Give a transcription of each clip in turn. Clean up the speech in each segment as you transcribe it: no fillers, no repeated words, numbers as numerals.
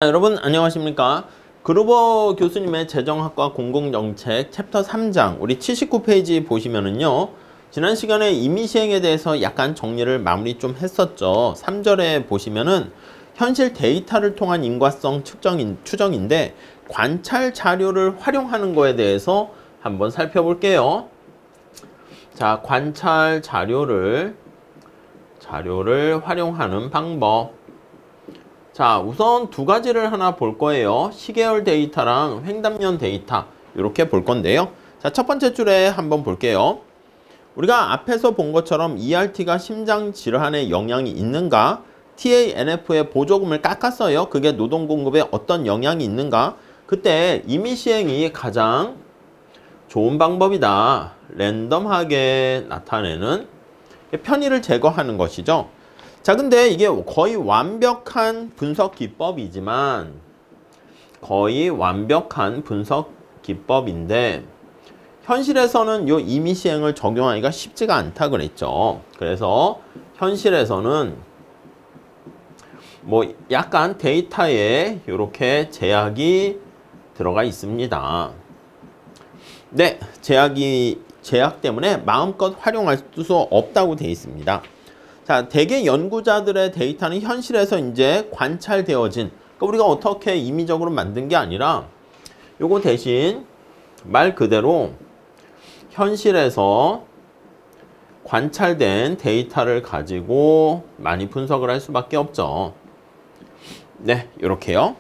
여러분 안녕하십니까. 그루버 교수님의 재정학과 공공정책 챕터 3장 우리 79페이지 보시면은요, 지난 시간에 임의시행에 대해서 약간 정리를 마무리 좀 했었죠. 3절에 보시면은 현실 데이터를 통한 인과성 추정인데 관찰 자료를 활용하는 거에 대해서 한번 살펴볼게요. 자, 관찰 자료를 활용하는 방법. 자, 우선 두 가지를 하나 볼 거예요. 시계열 데이터랑 횡단면 데이터 이렇게 볼 건데요. 자, 첫 번째 줄에 한번 볼게요. 우리가 앞에서 본 것처럼 ERT가 심장 질환에 영향이 있는가? TANF의 보조금을 깎았어요. 그게 노동 공급에 어떤 영향이 있는가? 그때 임의시행이 가장 좋은 방법이다. 랜덤하게 나타내는 편의를 제거하는 것이죠. 자, 근데 이게 거의 완벽한 분석 기법이지만 현실에서는 이 임의시행을 적용하기가 쉽지가 않다 그랬죠. 그래서 현실에서는 뭐 약간 데이터에 이렇게 제약이 들어가 있습니다. 네, 제약 때문에 마음껏 활용할 수 없다고 되어 있습니다. 자, 대개 연구자들의 데이터는 현실에서 이제 관찰되어진, 그러니까 우리가 어떻게 임의적으로 만든 게 아니라 요거 대신 말 그대로 현실에서 관찰된 데이터를 가지고 많이 분석을 할 수밖에 없죠. 네, 이렇게요.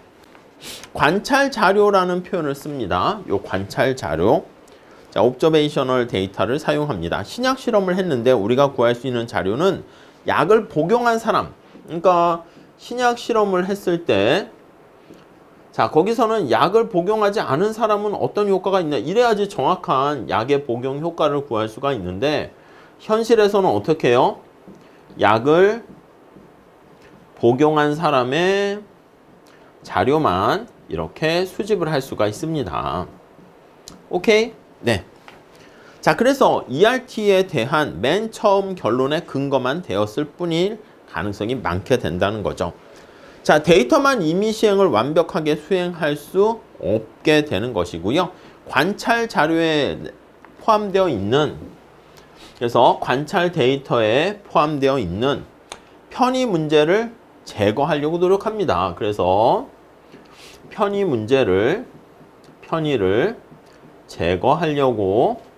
관찰 자료라는 표현을 씁니다. 요 관찰 자료. 자, 옵저베이셔널 데이터를 사용합니다. 신약 실험을 했는데 우리가 구할 수 있는 자료는 약을 복용한 사람, 그러니까 신약 실험을 했을 때, 자, 거기서는 약을 복용하지 않은 사람은 어떤 효과가 있냐, 이래야지 정확한 약의 복용 효과를 구할 수가 있는데, 현실에서는 어떻게 해요? 약을 복용한 사람의 자료만 이렇게 수집을 할 수가 있습니다. 오케이? 네. 자, 그래서 ERT에 대한 맨 처음 결론의 근거만 되었을 뿐일 가능성이 많게 된다는 거죠. 자, 데이터만 임의시행을 완벽하게 수행할 수 없게 되는 것이고요. 관찰 자료에 포함되어 있는, 그래서 관찰 데이터에 포함되어 있는 편의 문제를 제거하려고 노력합니다. 그래서 편의를 제거하려고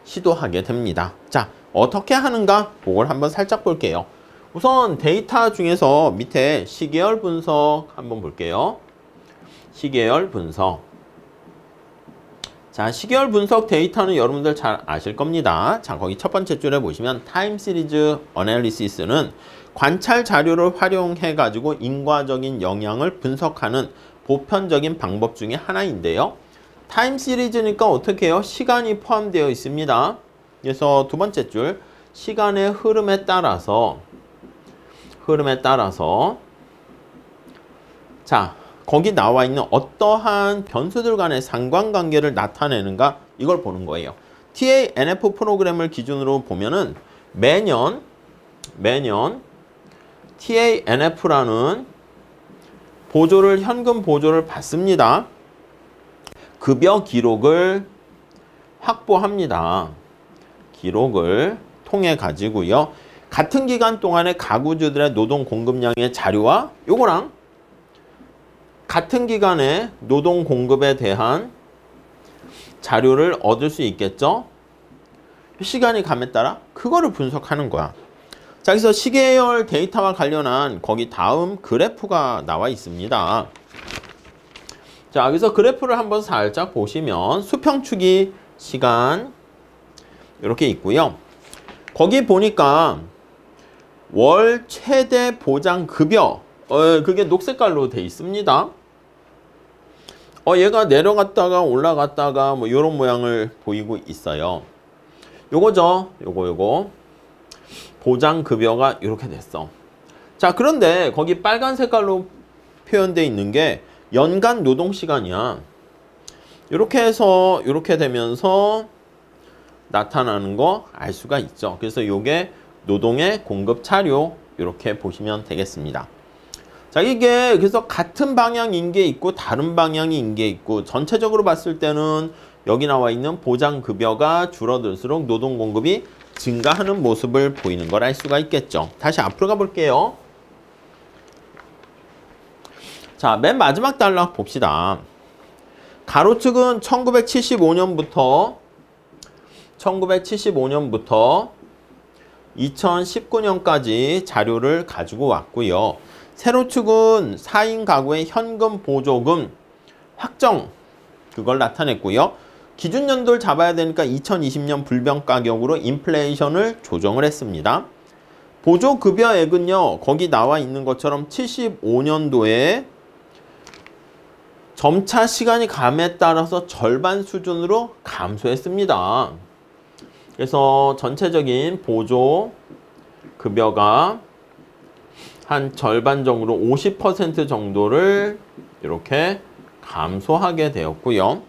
시도하게 됩니다. 자, 어떻게 하는가? 그걸 한번 살짝 볼게요. 우선 데이터 중에서 밑에 시계열 분석 한번 볼게요. 시계열 분석. 자, 시계열 분석 데이터는 여러분들 잘 아실 겁니다. 자, 거기 첫 번째 줄에 보시면 타임 시리즈 어널리시스는 관찰 자료를 활용해 가지고 인과적인 영향을 분석하는 보편적인 방법 중에 하나인데요. 타임 시리즈니까 어떻게 해요? 시간이 포함되어 있습니다. 그래서 두 번째 줄, 시간의 흐름에 따라서 자, 거기 나와 있는 어떠한 변수들 간의 상관관계를 나타내는가, 이걸 보는 거예요. TANF 프로그램을 기준으로 보면은 매년 TANF라는 현금 보조를 받습니다. 급여 기록을 확보합니다. 기록을 통해 가지고요. 같은 기간 동안에 가구주들의 노동 공급량의 자료와 요거랑 같은 기간에 노동 공급에 대한 자료를 얻을 수 있겠죠. 시간이 감에 따라 그거를 분석하는 거야. 자, 그래서 시계열 데이터와 관련한 거기 다음 그래프가 나와 있습니다. 자, 여기서 그래프를 한번 살짝 보시면 수평축이 시간 이렇게 있고요. 거기 보니까 월 최대 보장 급여, 그게 녹색깔로 돼 있습니다. 얘가 내려갔다가 올라갔다가 뭐 이런 모양을 보이고 있어요. 요거죠. 요거 보장 급여가 이렇게 됐어. 자, 그런데 거기 빨간 색깔로 표현되어 있는 게 연간 노동 시간이야. 이렇게 해서 이렇게 되면서 나타나는 거 알 수가 있죠. 그래서 이게 노동의 공급 차료 이렇게 보시면 되겠습니다. 자, 이게 그래서 같은 방향인 게 있고 다른 방향인 게 있고 전체적으로 봤을 때는 여기 나와 있는 보장급여가 줄어들수록 노동 공급이 증가하는 모습을 보이는 걸 알 수가 있겠죠. 다시 앞으로 가볼게요. 자, 맨 마지막 단락 봅시다. 가로축은 1975년부터 2019년까지 자료를 가지고 왔고요. 세로축은 4인 가구의 현금 보조금 확정, 그걸 나타냈고요. 기준연도를 잡아야 되니까 2020년 불변가격으로 인플레이션을 조정을 했습니다. 보조급여액은요, 거기 나와 있는 것처럼 75년도에 점차 시간이 감에 따라서 절반 수준으로 감소했습니다. 그래서 전체적인 보조급여가 한 절반 정도로 50% 정도를 이렇게 감소하게 되었고요.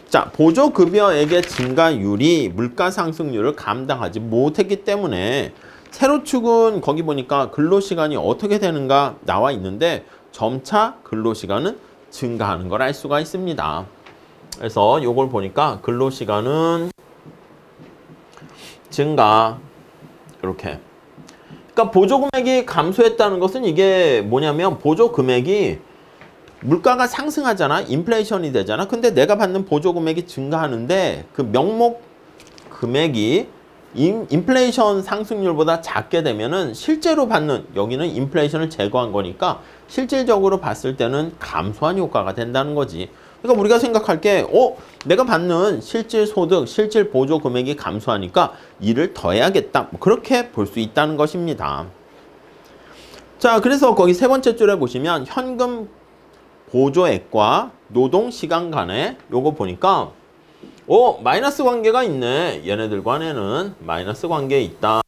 자, 보조급여액의 증가율이 물가 상승률을 감당하지 못했기 때문에 세로축은 거기 보니까 근로시간이 어떻게 되는가 나와 있는데 점차 근로시간은 증가하는 걸 알 수가 있습니다. 그래서 이걸 보니까 근로시간은 증가, 이렇게. 그러니까 보조금액이 감소했다는 것은 이게 뭐냐면 보조금액이 물가가 상승하잖아. 인플레이션이 되잖아. 근데 내가 받는 보조금액이 증가하는데 그 명목 금액이 인플레이션 상승률보다 작게 되면은 실제로 받는, 여기는 인플레이션을 제거한 거니까 실질적으로 봤을 때는 감소한 효과가 된다는 거지. 그러니까 우리가 생각할 게 내가 받는 실질 소득, 실질 보조 금액이 감소하니까 일을 더 해야겠다. 그렇게 볼 수 있다는 것입니다. 자, 그래서 거기 세 번째 줄에 보시면 현금 보조액과 노동시간 간에 요거 보니까 마이너스 관계가 있네. 얘네들 간에는 마이너스 관계 있다.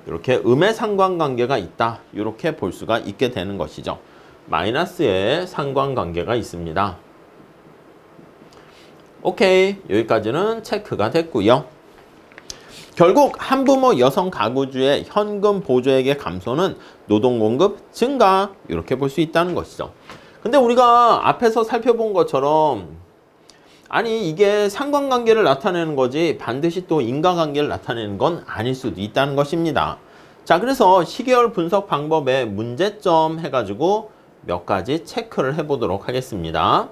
이렇게 음의 상관관계가 있다. 이렇게 볼 수가 있게 되는 것이죠. 마이너스의 상관관계가 있습니다. 오케이, 여기까지는 체크가 됐고요. 결국 한부모 여성 가구주의 현금 보조액의 감소는 노동공급 증가, 이렇게 볼 수 있다는 것이죠. 근데 우리가 앞에서 살펴본 것처럼 아니 이게 상관관계를 나타내는 거지 반드시 또 인과관계를 나타내는 건 아닐 수도 있다는 것입니다. 자, 그래서 시계열 분석 방법의 문제점 해가지고 몇 가지 체크를 해보도록 하겠습니다.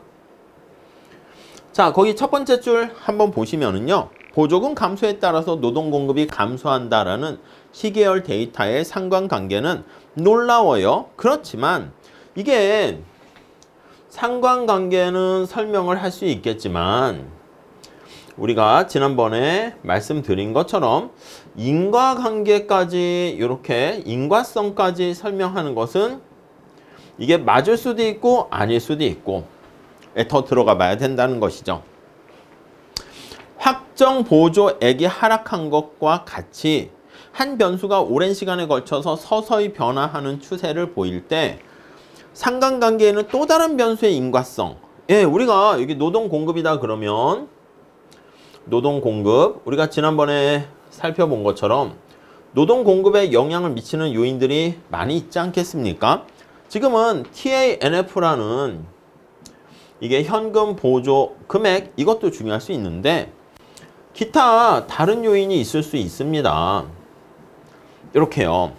자, 거기 첫 번째 줄 한번 보시면은요. 보조금 감소에 따라서 노동 공급이 감소한다라는 시계열 데이터의 상관관계는 놀라워요. 그렇지만 이게 상관관계는 설명을 할 수 있겠지만 우리가 지난번에 말씀드린 것처럼 인과관계까지 이렇게 인과성까지 설명하는 것은 이게 맞을 수도 있고 아닐 수도 있고 더 들어가 봐야 된다는 것이죠. 확정 보조액이 하락한 것과 같이 한 변수가 오랜 시간에 걸쳐서 서서히 변화하는 추세를 보일 때 상관관계에는 또 다른 변수의 인과성. 예, 우리가 여기 노동 공급이다 그러면 노동 공급, 우리가 지난번에 살펴본 것처럼 노동 공급에 영향을 미치는 요인들이 많이 있지 않겠습니까? 지금은 TANF라는 이게 현금 보조 금액, 이것도 중요할 수 있는데 기타 다른 요인이 있을 수 있습니다. 이렇게요.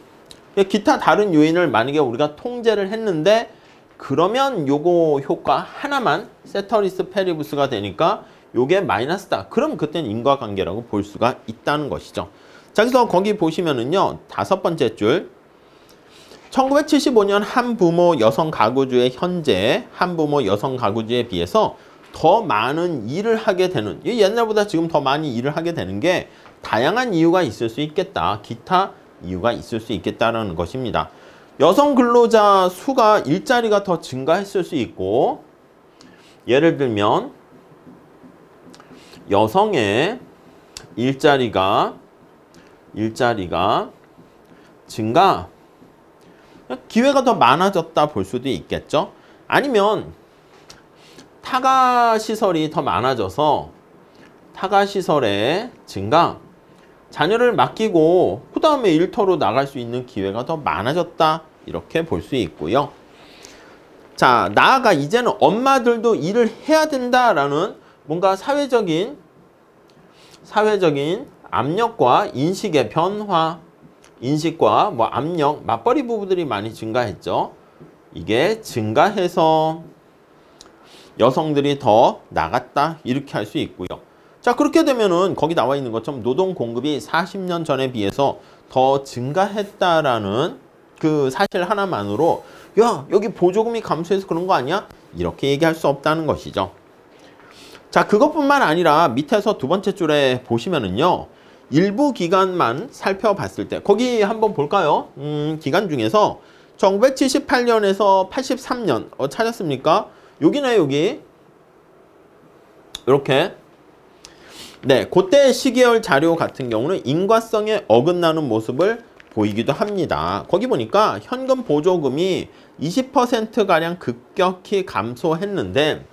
기타 다른 요인을 만약에 우리가 통제를 했는데 그러면 요거 효과 하나만 세터리스 페리부스가 되니까 요게 마이너스다. 그럼 그때는 인과관계라고 볼 수가 있다는 것이죠. 자, 그래서 거기 보시면은요. 다섯 번째 줄 1975년 한부모 여성 가구주의 현재 한부모 여성 가구주에 비해서 더 많은 일을 하게 되는, 옛날보다 지금 더 많이 일을 하게 되는 게 다양한 이유가 있을 수 있겠다. 기타 이유가 있을 수 있겠다는 것입니다. 여성 근로자 수가 일자리가 더 증가했을 수 있고, 예를 들면 여성의 일자리가 증가, 기회가 더 많아졌다 볼 수도 있겠죠. 아니면 타가시설이 더 많아져서 타가시설의 증가, 자녀를 맡기고 그 다음에 일터로 나갈 수 있는 기회가 더 많아졌다. 이렇게 볼 수 있고요. 자, 나아가 이제는 엄마들도 일을 해야 된다라는 뭔가 사회적인 압력과 인식의 변화, 인식과 뭐 압력, 맞벌이 부부들이 많이 증가했죠. 이게 증가해서 여성들이 더 나갔다 이렇게 할 수 있고요. 자, 그렇게 되면은 거기 나와 있는 것처럼 노동 공급이 40년 전에 비해서 더 증가했다라는 그 사실 하나만으로 야, 여기 보조금이 감소해서 그런 거 아니야? 이렇게 얘기할 수 없다는 것이죠. 자, 그것뿐만 아니라 밑에서 두 번째 줄에 보시면은요. 일부 기간만 살펴봤을 때 거기 한번 볼까요? 기간 중에서 1978년에서 83년 찾았습니까? 여기네, 여기. 이렇게. 네, 그때 시계열 자료 같은 경우는 인과성에 어긋나는 모습을 보이기도 합니다. 거기 보니까 현금 보조금이 20%가량 급격히 감소했는데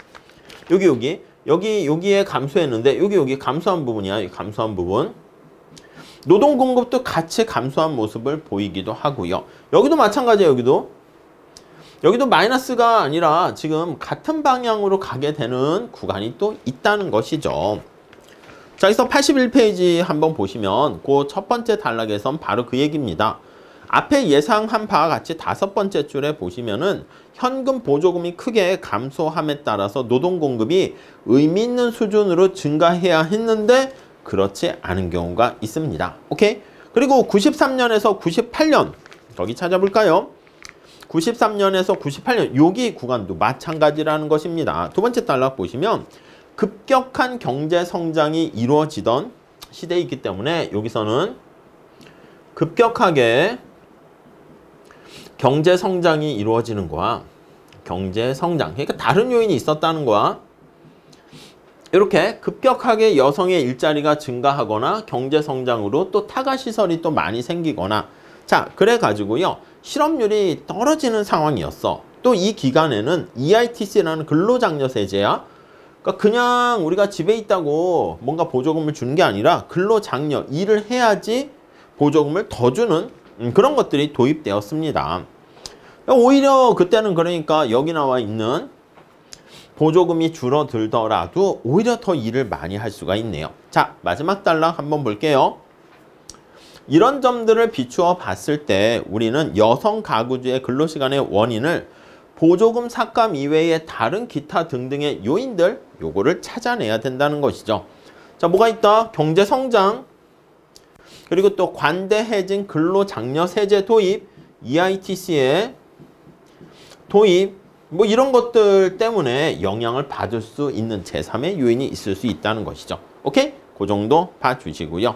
여기에 감소했는데 여기 감소한 부분이야. 이 감소한 부분. 노동 공급도 같이 감소한 모습을 보이기도 하고요. 여기도 마찬가지예요. 여기도 마이너스가 아니라 지금 같은 방향으로 가게 되는 구간이 또 있다는 것이죠. 자, 여기서 81페이지 한번 보시면 그 첫 번째 단락에선 바로 그 얘기입니다. 앞에 예상한 바와 같이 다섯 번째 줄에 보시면은 현금 보조금이 크게 감소함에 따라서 노동 공급이 의미 있는 수준으로 증가해야 했는데 그렇지 않은 경우가 있습니다. 오케이? 그리고 93년에서 98년 거기 찾아볼까요? 93년에서 98년 여기 구간도 마찬가지라는 것입니다. 두 번째 단락 보시면 급격한 경제 성장이 이루어지던 시대에 있기 때문에 여기서는 급격하게 경제 성장이 이루어지는 거야. 경제 성장. 그러니까 다른 요인이 있었다는 거야. 이렇게 급격하게 여성의 일자리가 증가하거나 경제 성장으로 또 타가 시설이 또 많이 생기거나 자, 그래 가지고요. 실업률이 떨어지는 상황이었어. 또 이 기간에는 EITC라는 근로장려세제야. 그러니까 그냥 우리가 집에 있다고 뭔가 보조금을 주는 게 아니라 근로장려, 일을 해야지 보조금을 더 주는 그런 것들이 도입되었습니다. 오히려 그때는 그러니까 여기 나와 있는 보조금이 줄어들더라도 오히려 더 일을 많이 할 수가 있네요. 자, 마지막 단락 한번 볼게요. 이런 점들을 비추어 봤을 때 우리는 여성 가구주의 근로시간의 원인을 보조금 삭감 이외의 다른 기타 등등의 요인들 요거를 찾아내야 된다는 것이죠. 자, 뭐가 있다? 경제성장 그리고 또 관대해진 근로장려세제 도입 EITC의 도입 뭐 이런 것들 때문에 영향을 받을 수 있는 제3의 요인이 있을 수 있다는 것이죠. 오케이? 그 정도 봐주시고요.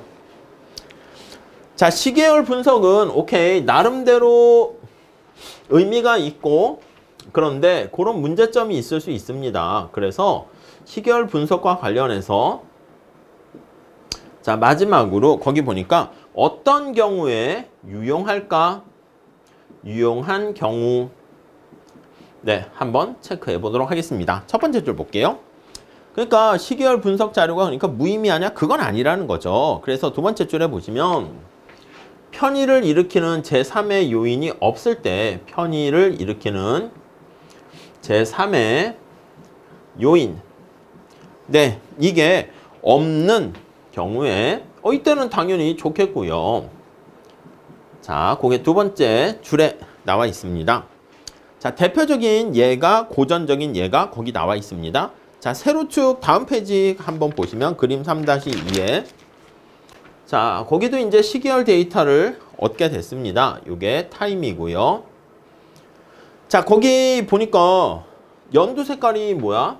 자, 시계열 분석은 오케이 나름대로 의미가 있고 그런데 그런 문제점이 있을 수 있습니다. 그래서 시계열 분석과 관련해서 자, 마지막으로 거기 보니까 어떤 경우에 유용할까? 유용한 경우 네, 한번 체크해 보도록 하겠습니다. 첫 번째 줄 볼게요. 그러니까 시계열 분석 자료가 그러니까 무의미하냐? 그건 아니라는 거죠. 그래서 두 번째 줄에 보시면 편의를 일으키는 제3의 요인이 없을 때 편의를 일으키는 제3의 요인 네, 이게 없는 경우에 이때는 당연히 좋겠고요. 자, 그게 두 번째 줄에 나와 있습니다. 자, 대표적인 예가 고전적인 예가 거기 나와 있습니다. 자, 세로축 다음 페이지 한번 보시면 그림 3-2에 자, 거기도 이제 시계열 데이터를 얻게 됐습니다. 이게 타임이고요. 자, 거기 보니까 연두 색깔이 뭐야?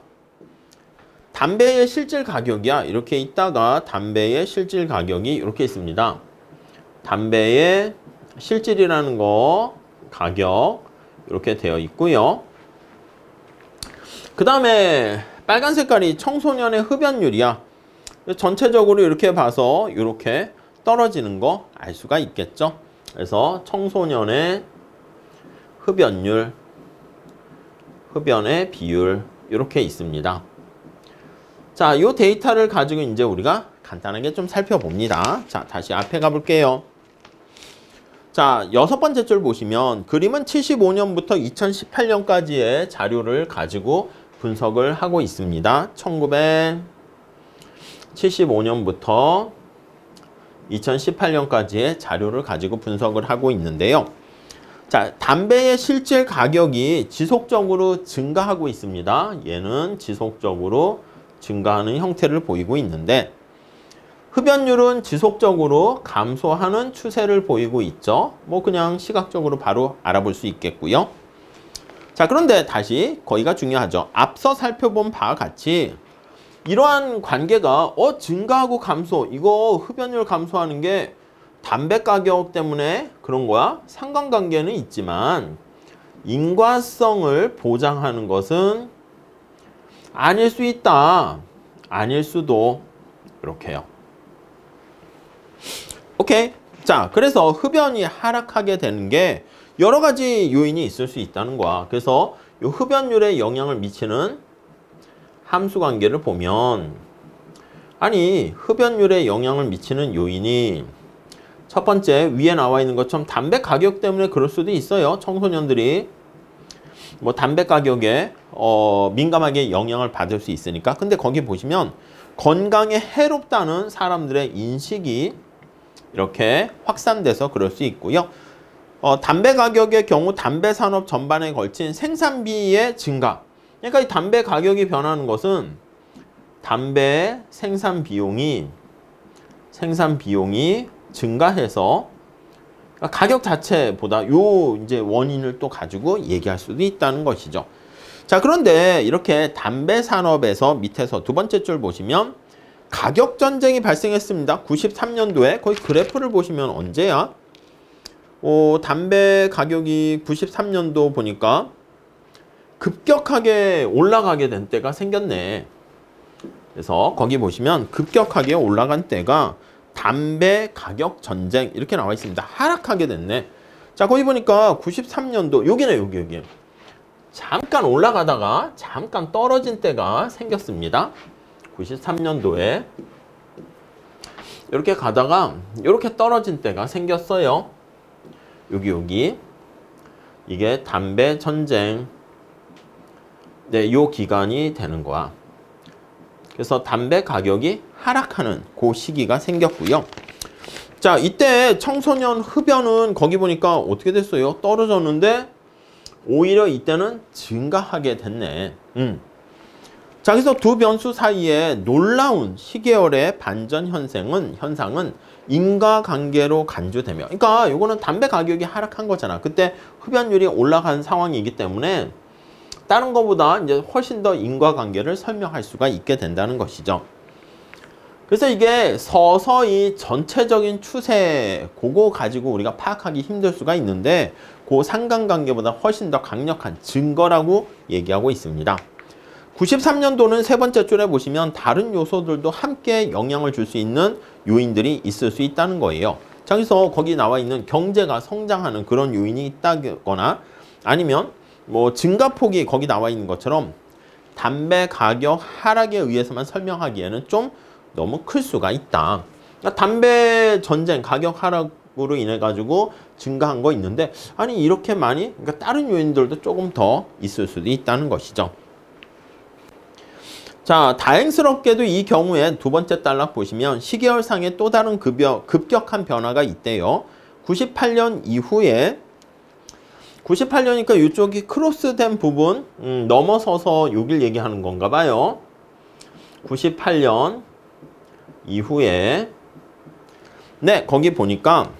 담배의 실질 가격이야. 이렇게 있다가 담배의 실질 가격이 이렇게 있습니다. 담배의 실질이라는 거 가격 이렇게 되어 있고요. 그 다음에 빨간 색깔이 청소년의 흡연율이야. 전체적으로 이렇게 봐서 이렇게 떨어지는 거 알 수가 있겠죠. 그래서 청소년의 흡연율, 흡연의 비율 이렇게 있습니다. 자, 이 데이터를 가지고 이제 우리가 간단하게 좀 살펴봅니다. 자, 다시 앞에 가볼게요. 자, 6번째 줄 보시면 그림은 75년부터 2018년까지의 자료를 가지고 분석을 하고 있습니다. 1975년부터 2018년까지의 자료를 가지고 분석을 하고 있는데요. 자, 담배의 실질 가격이 지속적으로 증가하고 있습니다. 얘는 지속적으로 증가하는 형태를 보이고 있는데 흡연율은 지속적으로 감소하는 추세를 보이고 있죠. 뭐 그냥 시각적으로 바로 알아볼 수 있겠고요. 자, 그런데 다시 거기가 중요하죠. 앞서 살펴본 바와 같이 이러한 관계가 증가하고 감소, 이거 흡연율 감소하는 게 담배 가격 때문에 그런 거야? 상관관계는 있지만 인과성을 보장하는 것은 아닐 수 있다. 아닐 수도. 이렇게요. 오케이. 자, 그래서 흡연이 하락하게 되는 게 여러 가지 요인이 있을 수 있다는 거야. 그래서 이 흡연율에 영향을 미치는 함수관계를 보면 아니 흡연율에 영향을 미치는 요인이 첫 번째 위에 나와 있는 것처럼 담배 가격 때문에 그럴 수도 있어요. 청소년들이 뭐 담배 가격에 민감하게 영향을 받을 수 있으니까. 근데 거기 보시면 건강에 해롭다는 사람들의 인식이 이렇게 확산돼서 그럴 수 있고요. 담배 가격의 경우 담배 산업 전반에 걸친 생산비의 증가. 그러니까 이 담배 가격이 변하는 것은 담배 생산 비용이 증가해서 가격 자체보다 요 이제 원인을 또 가지고 얘기할 수도 있다는 것이죠. 자, 그런데 이렇게 담배 산업에서 밑에서 두 번째 줄 보시면 가격 전쟁이 발생했습니다. 93년도에 거의 그래프를 보시면 언제야? 담배 가격이 93년도 보니까 급격하게 올라가게 된 때가 생겼네. 그래서 거기 보시면 급격하게 올라간 때가 담배 가격 전쟁 이렇게 나와 있습니다. 하락하게 됐네. 자, 거기 보니까 93년도 여기네, 여기. 잠깐 올라가다가 잠깐 떨어진 때가 생겼습니다. 93년도에 이렇게 가다가 이렇게 떨어진 때가 생겼어요. 여기 이게 담배 전쟁, 네, 요 기간이 되는 거야. 그래서 담배 가격이 하락하는 그 시기가 생겼고요. 자, 이때 청소년 흡연은 거기 보니까 어떻게 됐어요? 떨어졌는데 오히려 이때는 증가하게 됐네. 자, 그래서 두 변수 사이에 놀라운 시계열의 반전 현상은 인과관계로 간주되며, 그러니까 이거는 담배 가격이 하락한 거잖아. 그때 흡연율이 올라간 상황이기 때문에 다른 것보다 이제 훨씬 더 인과관계를 설명할 수가 있게 된다는 것이죠. 그래서 이게 서서히 전체적인 추세, 그거 가지고 우리가 파악하기 힘들 수가 있는데 그 상관관계보다 훨씬 더 강력한 증거라고 얘기하고 있습니다. 93년도는 세 번째 줄에 보시면 다른 요소들도 함께 영향을 줄 수 있는 요인들이 있을 수 있다는 거예요. 자, 그래서 거기 나와 있는 경제가 성장하는 그런 요인이 있다거나 아니면 뭐 증가폭이 거기 나와 있는 것처럼 담배 가격 하락에 의해서만 설명하기에는 좀 너무 클 수가 있다. 그러니까 담배 전쟁 가격 하락으로 인해 가지고 증가한 거 있는데 아니 이렇게 많이, 그러니까 다른 요인들도 조금 더 있을 수도 있다는 것이죠. 자, 다행스럽게도 이 경우에 두 번째 단락 보시면 시계열상에 또 다른 급격한 변화가 있대요. 98년 이후에 98년이니까 이쪽이 크로스된 부분 넘어서서 여길 얘기하는 건가 봐요. 98년 이후에 네, 거기 보니까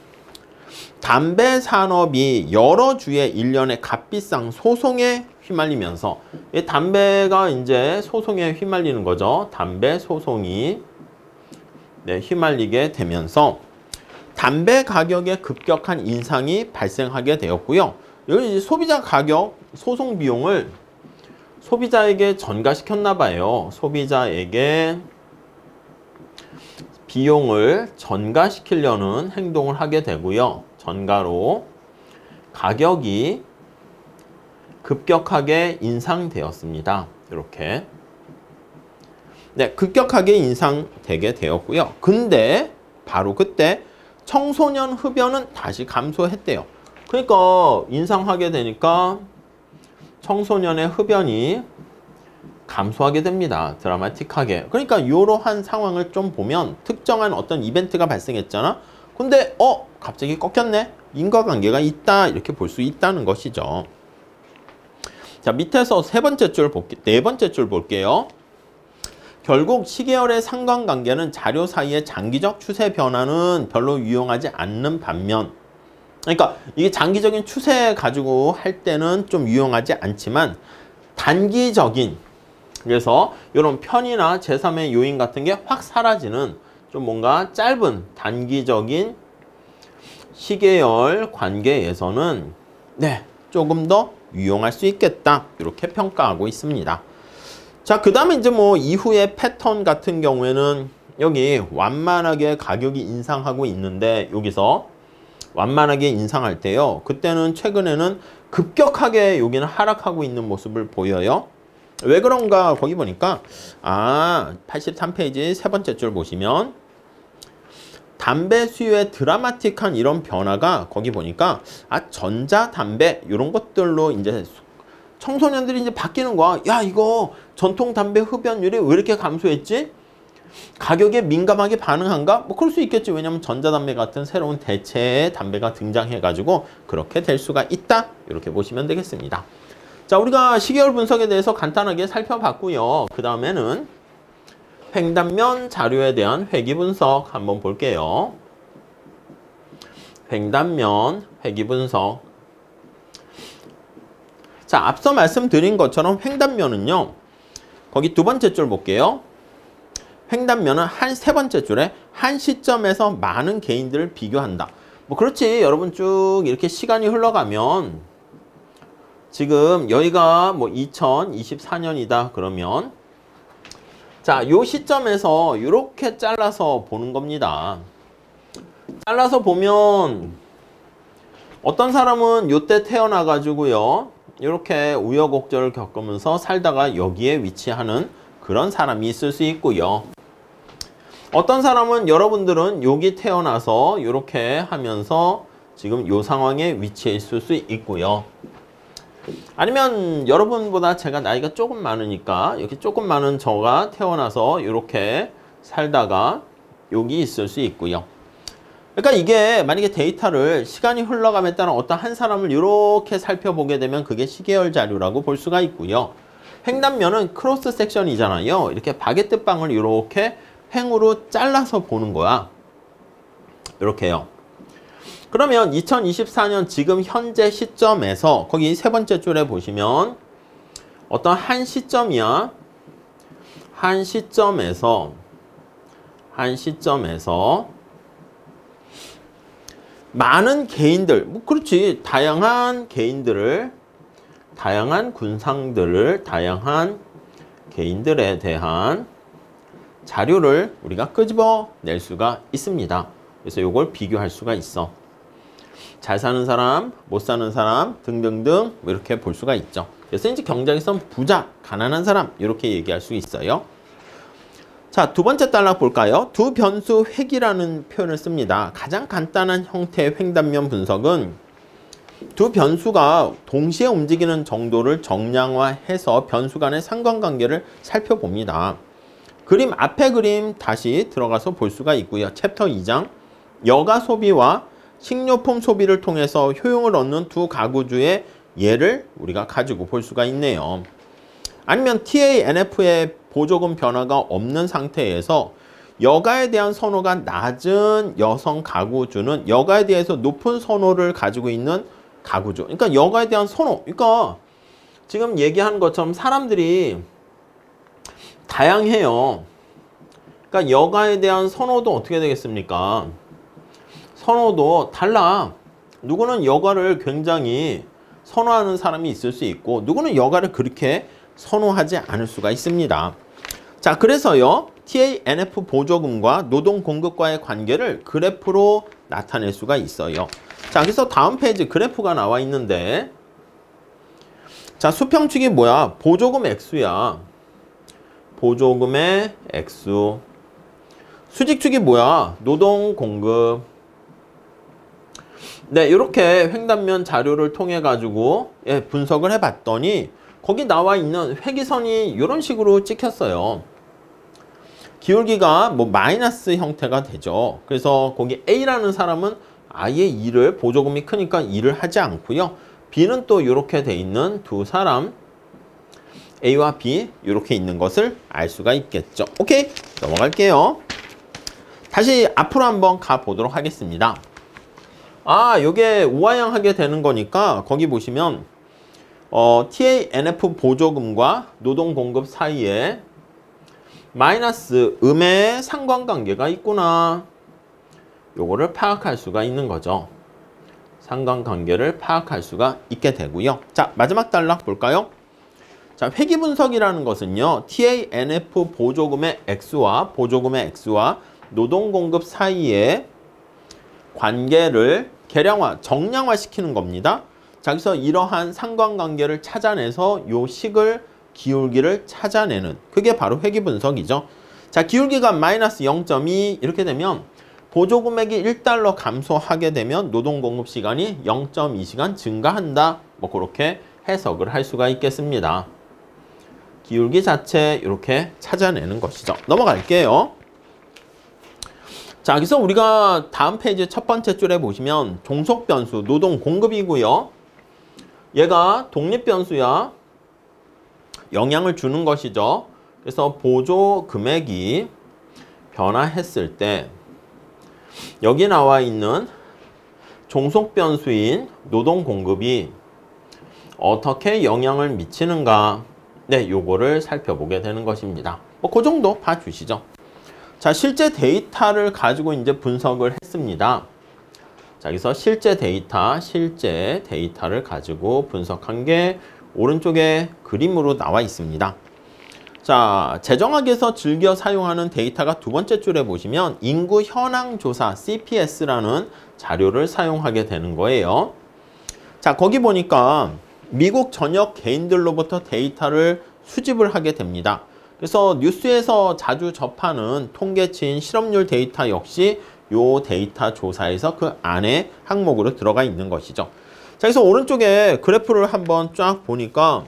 담배 산업이 여러 주의 일련의 값비싼 소송에 휘말리면서 이 담배가 이제 소송에 휘말리는 거죠. 담배 소송이 네, 휘말리게 되면서 담배 가격의 급격한 인상이 발생하게 되었고요. 여기 이제 소비자 가격 소송 비용을 소비자에게 전가시켰나 봐요. 소비자에게 비용을 전가시키려는 행동을 하게 되고요. 전가로 가격이 급격하게 인상되었습니다. 이렇게 네, 급격하게 인상되게 되었고요. 근데 바로 그때 청소년 흡연은 다시 감소했대요. 그러니까 인상하게 되니까 청소년의 흡연이 감소하게 됩니다. 드라마틱하게. 그러니까 이러한 상황을 좀 보면 특정한 어떤 이벤트가 발생했잖아. 근데 갑자기 꺾였네. 인과관계가 있다. 이렇게 볼 수 있다는 것이죠. 자, 밑에서 네 번째 줄 볼게요. 결국 시계열의 상관관계는 자료 사이의 장기적 추세 변화는 별로 유용하지 않는 반면, 그러니까 이게 장기적인 추세 가지고 할 때는 좀 유용하지 않지만 단기적인, 그래서 이런 편의나 제3의 요인 같은 게 확 사라지는 좀 뭔가 짧은 단기적인 시계열 관계에서는 조금 더 유용할 수 있겠다. 이렇게 평가하고 있습니다. 자, 그 다음에 이제 뭐 이후의 패턴 같은 경우에는 여기 완만하게 가격이 인상하고 있는데, 여기서 완만하게 인상할 때요, 그때는 최근에는 급격하게 여기는 하락하고 있는 모습을 보여요. 왜 그런가 거기 보니까 83페이지 세 번째 줄 보시면 담배 수요의 드라마틱한 이런 변화가 거기 보니까 전자담배 이런 것들로 이제 청소년들이 이제 바뀌는 거야. 야, 이거 전통 담배 흡연율이 왜 이렇게 감소했지? 가격에 민감하게 반응한가? 뭐 그럴 수 있겠지. 왜냐면 전자담배 같은 새로운 대체의 담배가 등장해가지고 그렇게 될 수가 있다. 이렇게 보시면 되겠습니다. 자, 우리가 시계열 분석에 대해서 간단하게 살펴봤고요. 그 다음에는 횡단면 자료에 대한 회귀 분석 한번 볼게요. 횡단면 회귀 분석. 자, 앞서 말씀드린 것처럼 횡단면은요, 거기 두 번째 줄 볼게요. 횡단면은 세 번째 줄에 한 시점에서 많은 개인들을 비교한다. 뭐 그렇지. 여러분 쭉 이렇게 시간이 흘러가면 지금 여기가 뭐 2024년이다 그러면 자, 요 시점에서 이렇게 잘라서 보는 겁니다. 잘라서 보면 어떤 사람은 요때 태어나 가지고요, 이렇게 우여곡절을 겪으면서 살다가 여기에 위치하는 그런 사람이 있을 수 있고요. 어떤 사람은 여러분들은 여기 태어나서 이렇게 하면서 지금 요 상황에 위치해 있을 수 있고요. 아니면 여러분보다 제가 나이가 조금 많으니까 이렇게 조금 많은 저가 태어나서 이렇게 살다가 여기 있을 수 있고요. 그러니까 이게 만약에 데이터를 시간이 흘러감에 따라 어떤 한 사람을 이렇게 살펴보게 되면 그게 시계열 자료라고 볼 수가 있고요. 횡단면은 크로스 섹션이잖아요. 이렇게 바게트 빵을 이렇게 횡으로 잘라서 보는 거야. 이렇게요. 그러면 2024년 지금 현재 시점에서 거기 세 번째 줄에 보시면 어떤 한 시점이야. 한 시점에서 많은 개인들, 뭐 그렇지, 다양한 개인들을, 다양한 군상들을, 다양한 개인들에 대한 자료를 우리가 끄집어낼 수가 있습니다. 그래서 이걸 비교할 수가 있어. 잘 사는 사람, 못 사는 사람 등등등 이렇게 볼 수가 있죠. 그래서 이제 경제에선 부자, 가난한 사람 이렇게 얘기할 수 있어요. 자, 두 번째 단락 볼까요? 두 변수 회귀라는 표현을 씁니다. 가장 간단한 형태의 횡단면 분석은 두 변수가 동시에 움직이는 정도를 정량화해서 변수 간의 상관관계를 살펴봅니다. 그림 앞에 그림 다시 들어가서 볼 수가 있고요. 챕터 2장 여가 소비와 식료품 소비를 통해서 효용을 얻는 두 가구주의 예를 우리가 가지고 볼 수가 있네요. 아니면 TANF의 보조금 변화가 없는 상태에서 여가에 대한 선호가 낮은 여성 가구주는 여가에 대해서 높은 선호를 가지고 있는 가구주. 그러니까 여가에 대한 선호. 그러니까 지금 얘기하는 것처럼 사람들이 다양해요. 그러니까 여가에 대한 선호도 어떻게 되겠습니까? 선호도 달라. 누구는 여가를 굉장히 선호하는 사람이 있을 수 있고 누구는 여가를 그렇게 선호하지 않을 수가 있습니다. 자, 그래서요, TANF 보조금과 노동 공급과의 관계를 그래프로 나타낼 수가 있어요. 자, 그래서 다음 페이지 그래프가 나와 있는데, 자, 수평축이 뭐야? 보조금 액수야. 보조금의 액수. 수직축이 뭐야? 노동 공급. 네, 이렇게 횡단면 자료를 통해 가지고 분석을 해봤더니 거기 나와 있는 회기선이 이런 식으로 찍혔어요. 기울기가 뭐 마이너스 형태가 되죠. 그래서 거기 A라는 사람은 아예 2를 보조금이 크니까 2를 하지 않고요. B는 또 이렇게 돼 있는 두 사람 A와 B 이렇게 있는 것을 알 수가 있겠죠. 오케이, 넘어갈게요. 다시 앞으로 한번 가보도록 하겠습니다. 요게 우하향하게 되는 거니까 거기 보시면 TANF 보조금과 노동 공급 사이에 마이너스 음의 상관관계가 있구나. 요거를 파악할 수가 있는 거죠. 상관관계를 파악할 수가 있게 되고요. 자, 마지막 단락 볼까요? 자, 회기분석이라는 것은요. TANF 보조금의 X와 노동 공급 사이의 관계를 계량화, 정량화 시키는 겁니다. 자, 그래서 이러한 상관관계를 찾아내서 요 식을 기울기를 찾아내는 그게 바로 회기분석이죠. 자, 기울기가 마이너스 0.2 이렇게 되면 보조금액이 1달러 감소하게 되면 노동공급시간이 0.2시간 증가한다. 뭐 그렇게 해석을 할 수가 있겠습니다. 기울기 자체 이렇게 찾아내는 것이죠. 넘어갈게요. 자, 그래서 우리가 다음 페이지 첫 번째 줄에 보시면 종속변수 노동공급이고요. 얘가 독립변수야. 영향을 주는 것이죠. 그래서 보조 금액이 변화했을 때 여기 나와 있는 종속 변수인 노동 공급이 어떻게 영향을 미치는가, 네, 요거를 살펴보게 되는 것입니다. 뭐 그 정도 봐주시죠. 자, 실제 데이터를 가지고 이제 분석을 했습니다. 자, 여기서 실제 데이터를 가지고 분석한 게 오른쪽에 그림으로 나와 있습니다. 자, 재정학에서 즐겨 사용하는 데이터가 두 번째 줄에 보시면 인구 현황 조사 CPS라는 자료를 사용하게 되는 거예요. 자, 거기 보니까 미국 전역 개인들로부터 데이터를 수집을 하게 됩니다. 그래서 뉴스에서 자주 접하는 통계치인 실업률 데이터 역시 요 데이터 조사에서 그 안에 항목으로 들어가 있는 것이죠. 자, 그래서 오른쪽에 그래프를 한번 쫙 보니까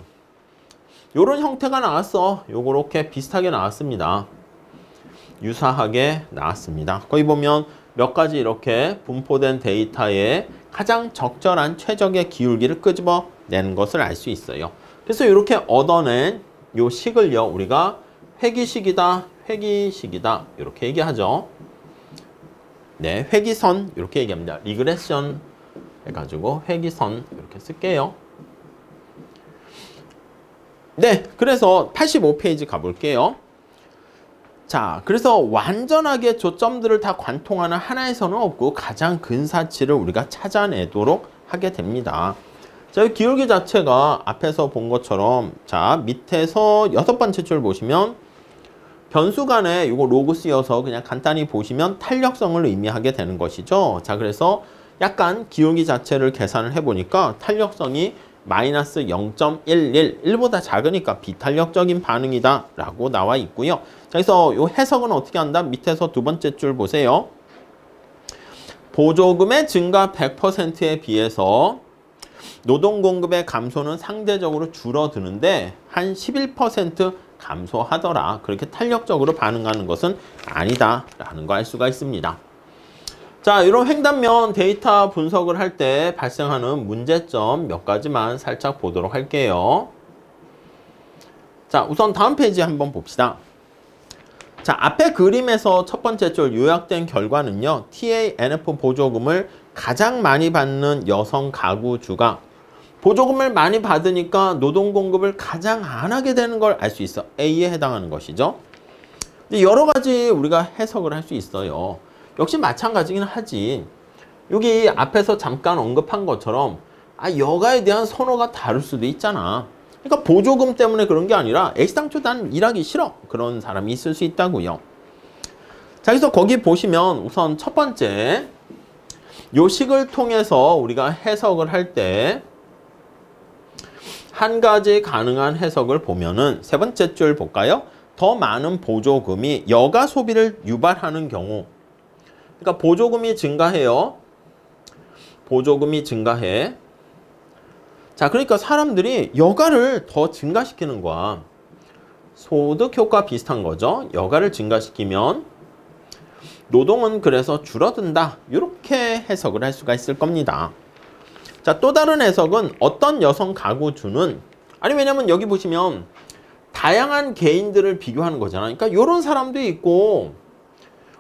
요런 형태가 나왔어. 요렇게 비슷하게 나왔습니다. 유사하게 나왔습니다. 거기 보면 몇 가지 이렇게 분포된 데이터에 가장 적절한 최적의 기울기를 끄집어내는 것을 알 수 있어요. 그래서 이렇게 얻어낸 요 식을요, 우리가 회기식이다, 회기식이다 이렇게 얘기하죠. 네, 회기선 이렇게 얘기합니다. 리그레션 해가지고 회기선 이렇게 쓸게요. 네, 그래서 85페이지 가볼게요. 자, 그래서 완전하게 조점들을 다 관통하는 하나의 선은 없고 가장 근사치를 우리가 찾아내도록 하게 됩니다. 자, 이 기울기 자체가 앞에서 본 것처럼 자, 밑에서 여섯 번째 줄 보시면 변수 간에 이거 로그 쓰여서 그냥 간단히 보시면 탄력성을 의미하게 되는 것이죠. 자, 그래서 약간 기울기 자체를 계산을 해보니까 탄력성이 마이너스 0.11, 1보다 작으니까 비탄력적인 반응이다 라고 나와 있고요. 자, 그래서 이 해석은 어떻게 한다? 밑에서 두 번째 줄 보세요. 보조금의 증가 100%에 비해서 노동공급의 감소는 상대적으로 줄어드는데 한 11% 감소하더라. 그렇게 탄력적으로 반응하는 것은 아니다 라는 거 알 수가 있습니다. 자, 이런 횡단면 데이터 분석을 할 때 발생하는 문제점 몇 가지만 살짝 보도록 할게요. 자, 우선 다음 페이지 한번 봅시다. 자, 앞에 그림에서 첫 번째 줄 요약된 결과는요. TANF 보조금을 가장 많이 받는 여성 가구주가 보조금을 많이 받으니까 노동공급을 가장 안 하게 되는 걸 알 수 있어. A에 해당하는 것이죠. 근데 여러 가지 우리가 해석을 할 수 있어요. 역시 마찬가지긴 하지. 여기 앞에서 잠깐 언급한 것처럼 여가에 대한 선호가 다를 수도 있잖아. 그러니까 보조금 때문에 그런 게 아니라 애시당초 난 일하기 싫어. 그런 사람이 있을 수 있다고요. 자, 그래서 거기 보시면 우선 첫 번째 요 식을 통해서 우리가 해석을 할 때 한 가지 가능한 해석을 보면은 세 번째 줄 볼까요? 더 많은 보조금이 여가 소비를 유발하는 경우, 그러니까 보조금이 증가해요. 보조금이 증가해. 자, 그러니까 사람들이 여가를 더 증가시키는 거야. 소득 효과 비슷한 거죠. 여가를 증가시키면 노동은 그래서 줄어든다. 이렇게 해석을 할 수가 있을 겁니다. 자, 또 다른 해석은 어떤 여성 가구주는, 아니 왜냐면 여기 보시면 다양한 개인들을 비교하는 거잖아. 그러니까 이런 사람도 있고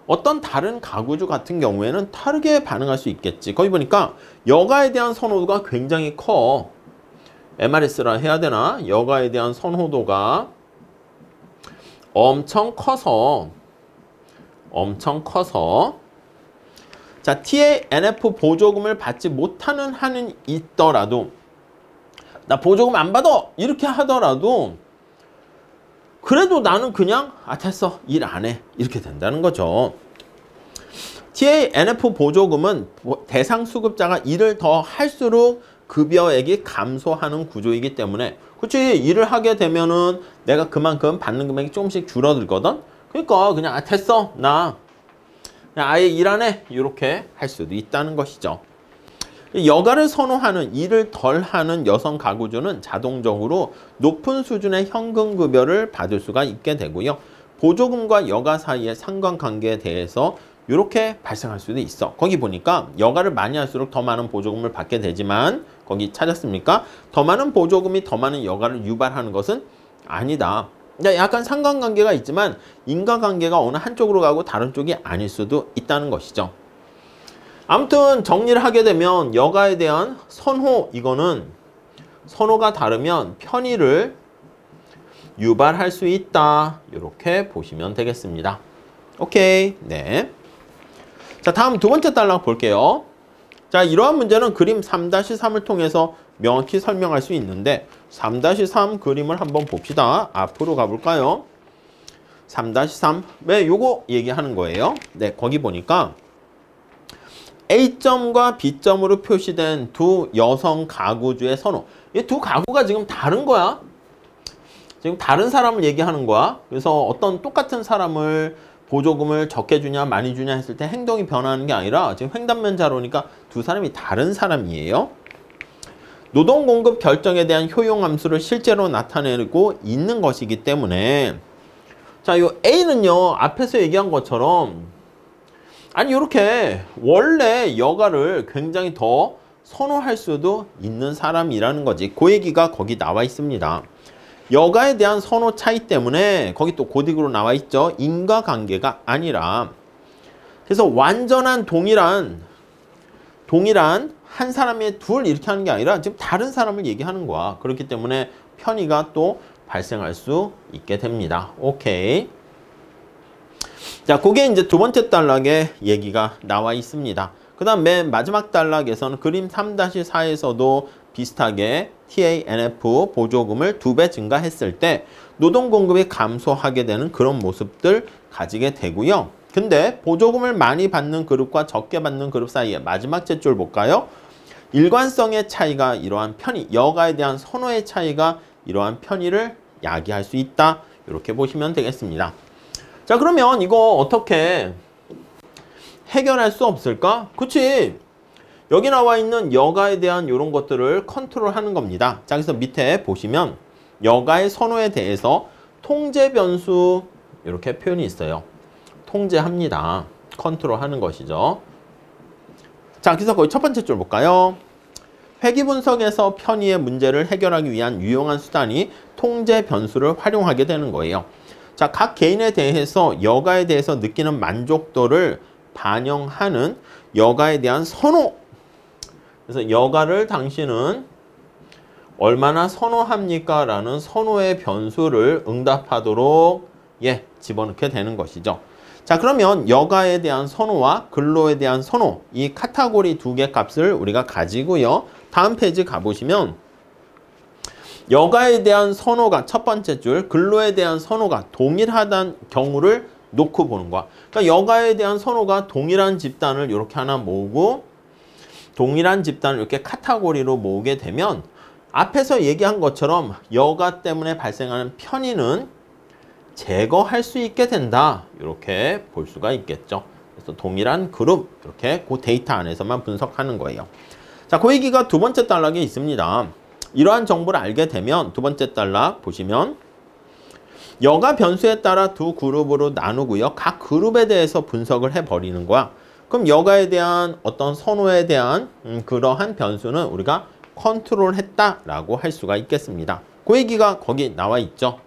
어떤 다른 가구주 같은 경우에는 다르게 반응할 수 있겠지. 거기 보니까 여가에 대한 선호도가 굉장히 커. MRS라 해야 되나? 여가에 대한 선호도가 엄청 커서 자, TANF 보조금을 받지 못하는 한은 있더라도, 나 보조금 안 받아! 이렇게 하더라도 그래도 나는 그냥 됐어, 일 안 해, 이렇게 된다는 거죠. TANF 보조금은 대상 수급자가 일을 더 할수록 급여액이 감소하는 구조이기 때문에, 그치, 일을 하게 되면은 내가 그만큼 받는 금액이 조금씩 줄어들거든. 그러니까 그냥 됐어, 나 그냥 아예 일 안 해, 이렇게 할 수도 있다는 것이죠. 여가를 선호하는, 일을 덜 하는 여성 가구주는 자동적으로 높은 수준의 현금급여를 받을 수가 있게 되고요. 보조금과 여가 사이의 상관관계에 대해서 이렇게 발생할 수도 있어. 거기 보니까 여가를 많이 할수록 더 많은 보조금을 받게 되지만, 거기 찾았습니까? 더 많은 보조금이 더 많은 여가를 유발하는 것은 아니다. 약간 상관관계가 있지만 인과관계가 어느 한쪽으로 가고 다른 쪽이 아닐 수도 있다는 것이죠. 아무튼 정리를 하게 되면 여가에 대한 선호, 이거는 선호가 다르면 편의를 유발할 수 있다. 이렇게 보시면 되겠습니다. 오케이. 네. 자, 다음 두 번째 단락 볼게요. 자, 이러한 문제는 그림 3-3을 통해서 명확히 설명할 수 있는데, 3-3 그림을 한번 봅시다. 앞으로 가볼까요? 3-3. 왜 요거 얘기하는 거예요? 네, 거기 보니까 A점과 B점으로 표시된 두 여성 가구주의 선호. 이 두 가구가 지금 다른 거야. 지금 다른 사람을 얘기하는 거야. 그래서 어떤 똑같은 사람을 보조금을 적게 주냐 많이 주냐 했을 때 행동이 변하는 게 아니라 지금 횡단면자로니까 두 사람이 다른 사람이에요. 노동 공급 결정에 대한 효용 함수를 실제로 나타내고 있는 것이기 때문에, 자, 요 A는요, 앞에서 얘기한 것처럼, 아니, 이렇게 원래 여가를 굉장히 더 선호할 수도 있는 사람이라는 거지. 그 얘기가 거기 나와 있습니다. 여가에 대한 선호 차이 때문에 거기 또 고딕으로 나와 있죠. 인과관계가 아니라. 그래서 완전한 동일한 한 사람의 둘 이렇게 하는 게 아니라 지금 다른 사람을 얘기하는 거야. 그렇기 때문에 편의가 또 발생할 수 있게 됩니다. 오케이. 자, 그게 이제 두 번째 단락에 얘기가 나와 있습니다. 그 다음 맨 마지막 단락에서는 그림 3-4에서도 비슷하게 TANF 보조금을 2배 증가했을 때 노동 공급이 감소하게 되는 그런 모습들 가지게 되고요. 근데 보조금을 많이 받는 그룹과 적게 받는 그룹 사이에 마지막 셋줄 볼까요? 일관성의 차이가 이러한 편의, 여가에 대한 선호의 차이가 이러한 편의를 야기할 수 있다. 이렇게 보시면 되겠습니다. 자, 그러면 이거 어떻게 해결할 수 없을까? 그치? 여기 나와 있는 여가에 대한 이런 것들을 컨트롤하는 겁니다. 자, 그래서 밑에 보시면 여가의 선호에 대해서 통제 변수 이렇게 표현이 있어요. 통제합니다. 컨트롤하는 것이죠. 자, 그래서 거기 첫 번째 줄 볼까요? 회귀 분석에서 편의의 문제를 해결하기 위한 유용한 수단이 통제 변수를 활용하게 되는 거예요. 자, 각 개인에 대해서 여가에 대해서 느끼는 만족도를 반영하는 여가에 대한 선호. 그래서 여가를 당신은 얼마나 선호합니까? 라는 선호의 변수를 응답하도록 집어넣게 되는 것이죠. 자, 그러면 여가에 대한 선호와 근로에 대한 선호, 이 카테고리 두 개 값을 우리가 가지고요. 다음 페이지 가보시면 여가에 대한 선호가 첫 번째 줄, 근로에 대한 선호가 동일하다는 경우를 놓고 보는 거야. 그러니까 여가에 대한 선호가 동일한 집단을 이렇게 하나 모으고 동일한 집단을 이렇게 카테고리로 모으게 되면 앞에서 얘기한 것처럼 여가 때문에 발생하는 편의는 제거할 수 있게 된다. 이렇게 볼 수가 있겠죠. 그래서 동일한 그룹, 이렇게 그 데이터 안에서만 분석하는 거예요. 자, 그 얘기가 두 번째 단락에 있습니다. 이러한 정보를 알게 되면 두 번째 단락 보시면 여가 변수에 따라 두 그룹으로 나누고요. 각 그룹에 대해서 분석을 해버리는 거야. 그럼 여가에 대한 어떤 선호에 대한 그러한 변수는 우리가 컨트롤했다라고 할 수가 있겠습니다. 그 얘기가 거기 나와 있죠.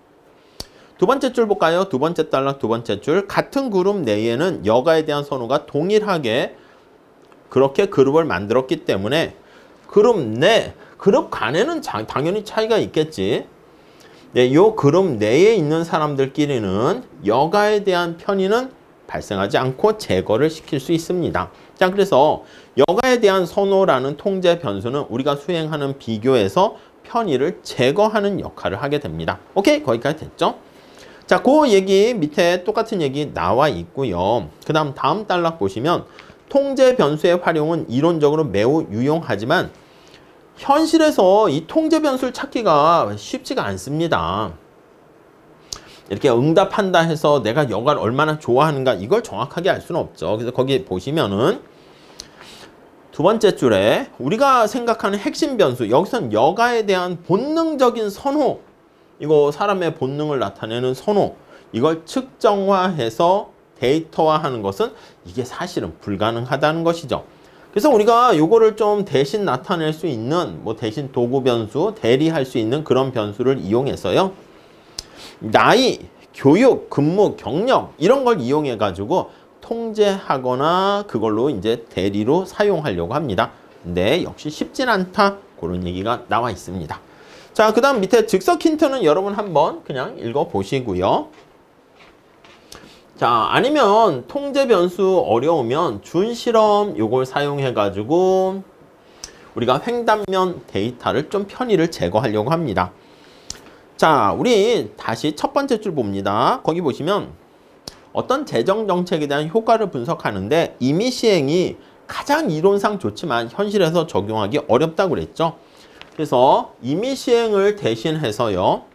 두 번째 줄 볼까요? 두 번째 단락 두 번째 줄. 같은 그룹 내에는 여가에 대한 선호가 동일하게 그렇게 그룹을 만들었기 때문에 그룹 내, 그룹 간에는 당연히 차이가 있겠지. 네, 요 그룹 내에 있는 사람들끼리는 여가에 대한 편의는 발생하지 않고 제거를 시킬 수 있습니다. 자, 그래서 여가에 대한 선호라는 통제 변수는 우리가 수행하는 비교에서 편의를 제거하는 역할을 하게 됩니다. 오케이? 거기까지 됐죠? 자, 그 얘기 밑에 똑같은 얘기 나와 있고요. 그 다음 단락 보시면 통제 변수의 활용은 이론적으로 매우 유용하지만 현실에서 이 통제 변수를 찾기가 쉽지가 않습니다. 이렇게 응답한다 해서 내가 여가를 얼마나 좋아하는가 이걸 정확하게 알 수는 없죠. 그래서 거기 보시면은 두 번째 줄에 우리가 생각하는 핵심 변수, 여기서는 여가에 대한 본능적인 선호, 이거 사람의 본능을 나타내는 선호, 이걸 측정화해서 데이터화하는 것은 이게 사실은 불가능하다는 것이죠. 그래서 우리가 요거를 좀 대신 나타낼 수 있는 뭐 대신 도구 변수, 대리할 수 있는 그런 변수를 이용해서요. 나이, 교육, 근무, 경력 이런 걸 이용해 가지고 통제하거나 그걸로 이제 대리로 사용하려고 합니다. 근데 역시 쉽진 않다. 그런 얘기가 나와 있습니다. 자, 그 다음 밑에 즉석 힌트는 여러분 한번 그냥 읽어 보시고요. 자, 아니면 통제 변수 어려우면 준실험 요걸 사용해 가지고 우리가 횡단면 데이터를 좀 편의를 제거하려고 합니다. 자, 우리 다시 첫 번째 줄 봅니다. 거기 보시면 어떤 재정 정책에 대한 효과를 분석하는데 임의 시행이 가장 이론상 좋지만 현실에서 적용하기 어렵다고 그랬죠. 그래서 임의 시행을 대신해서요.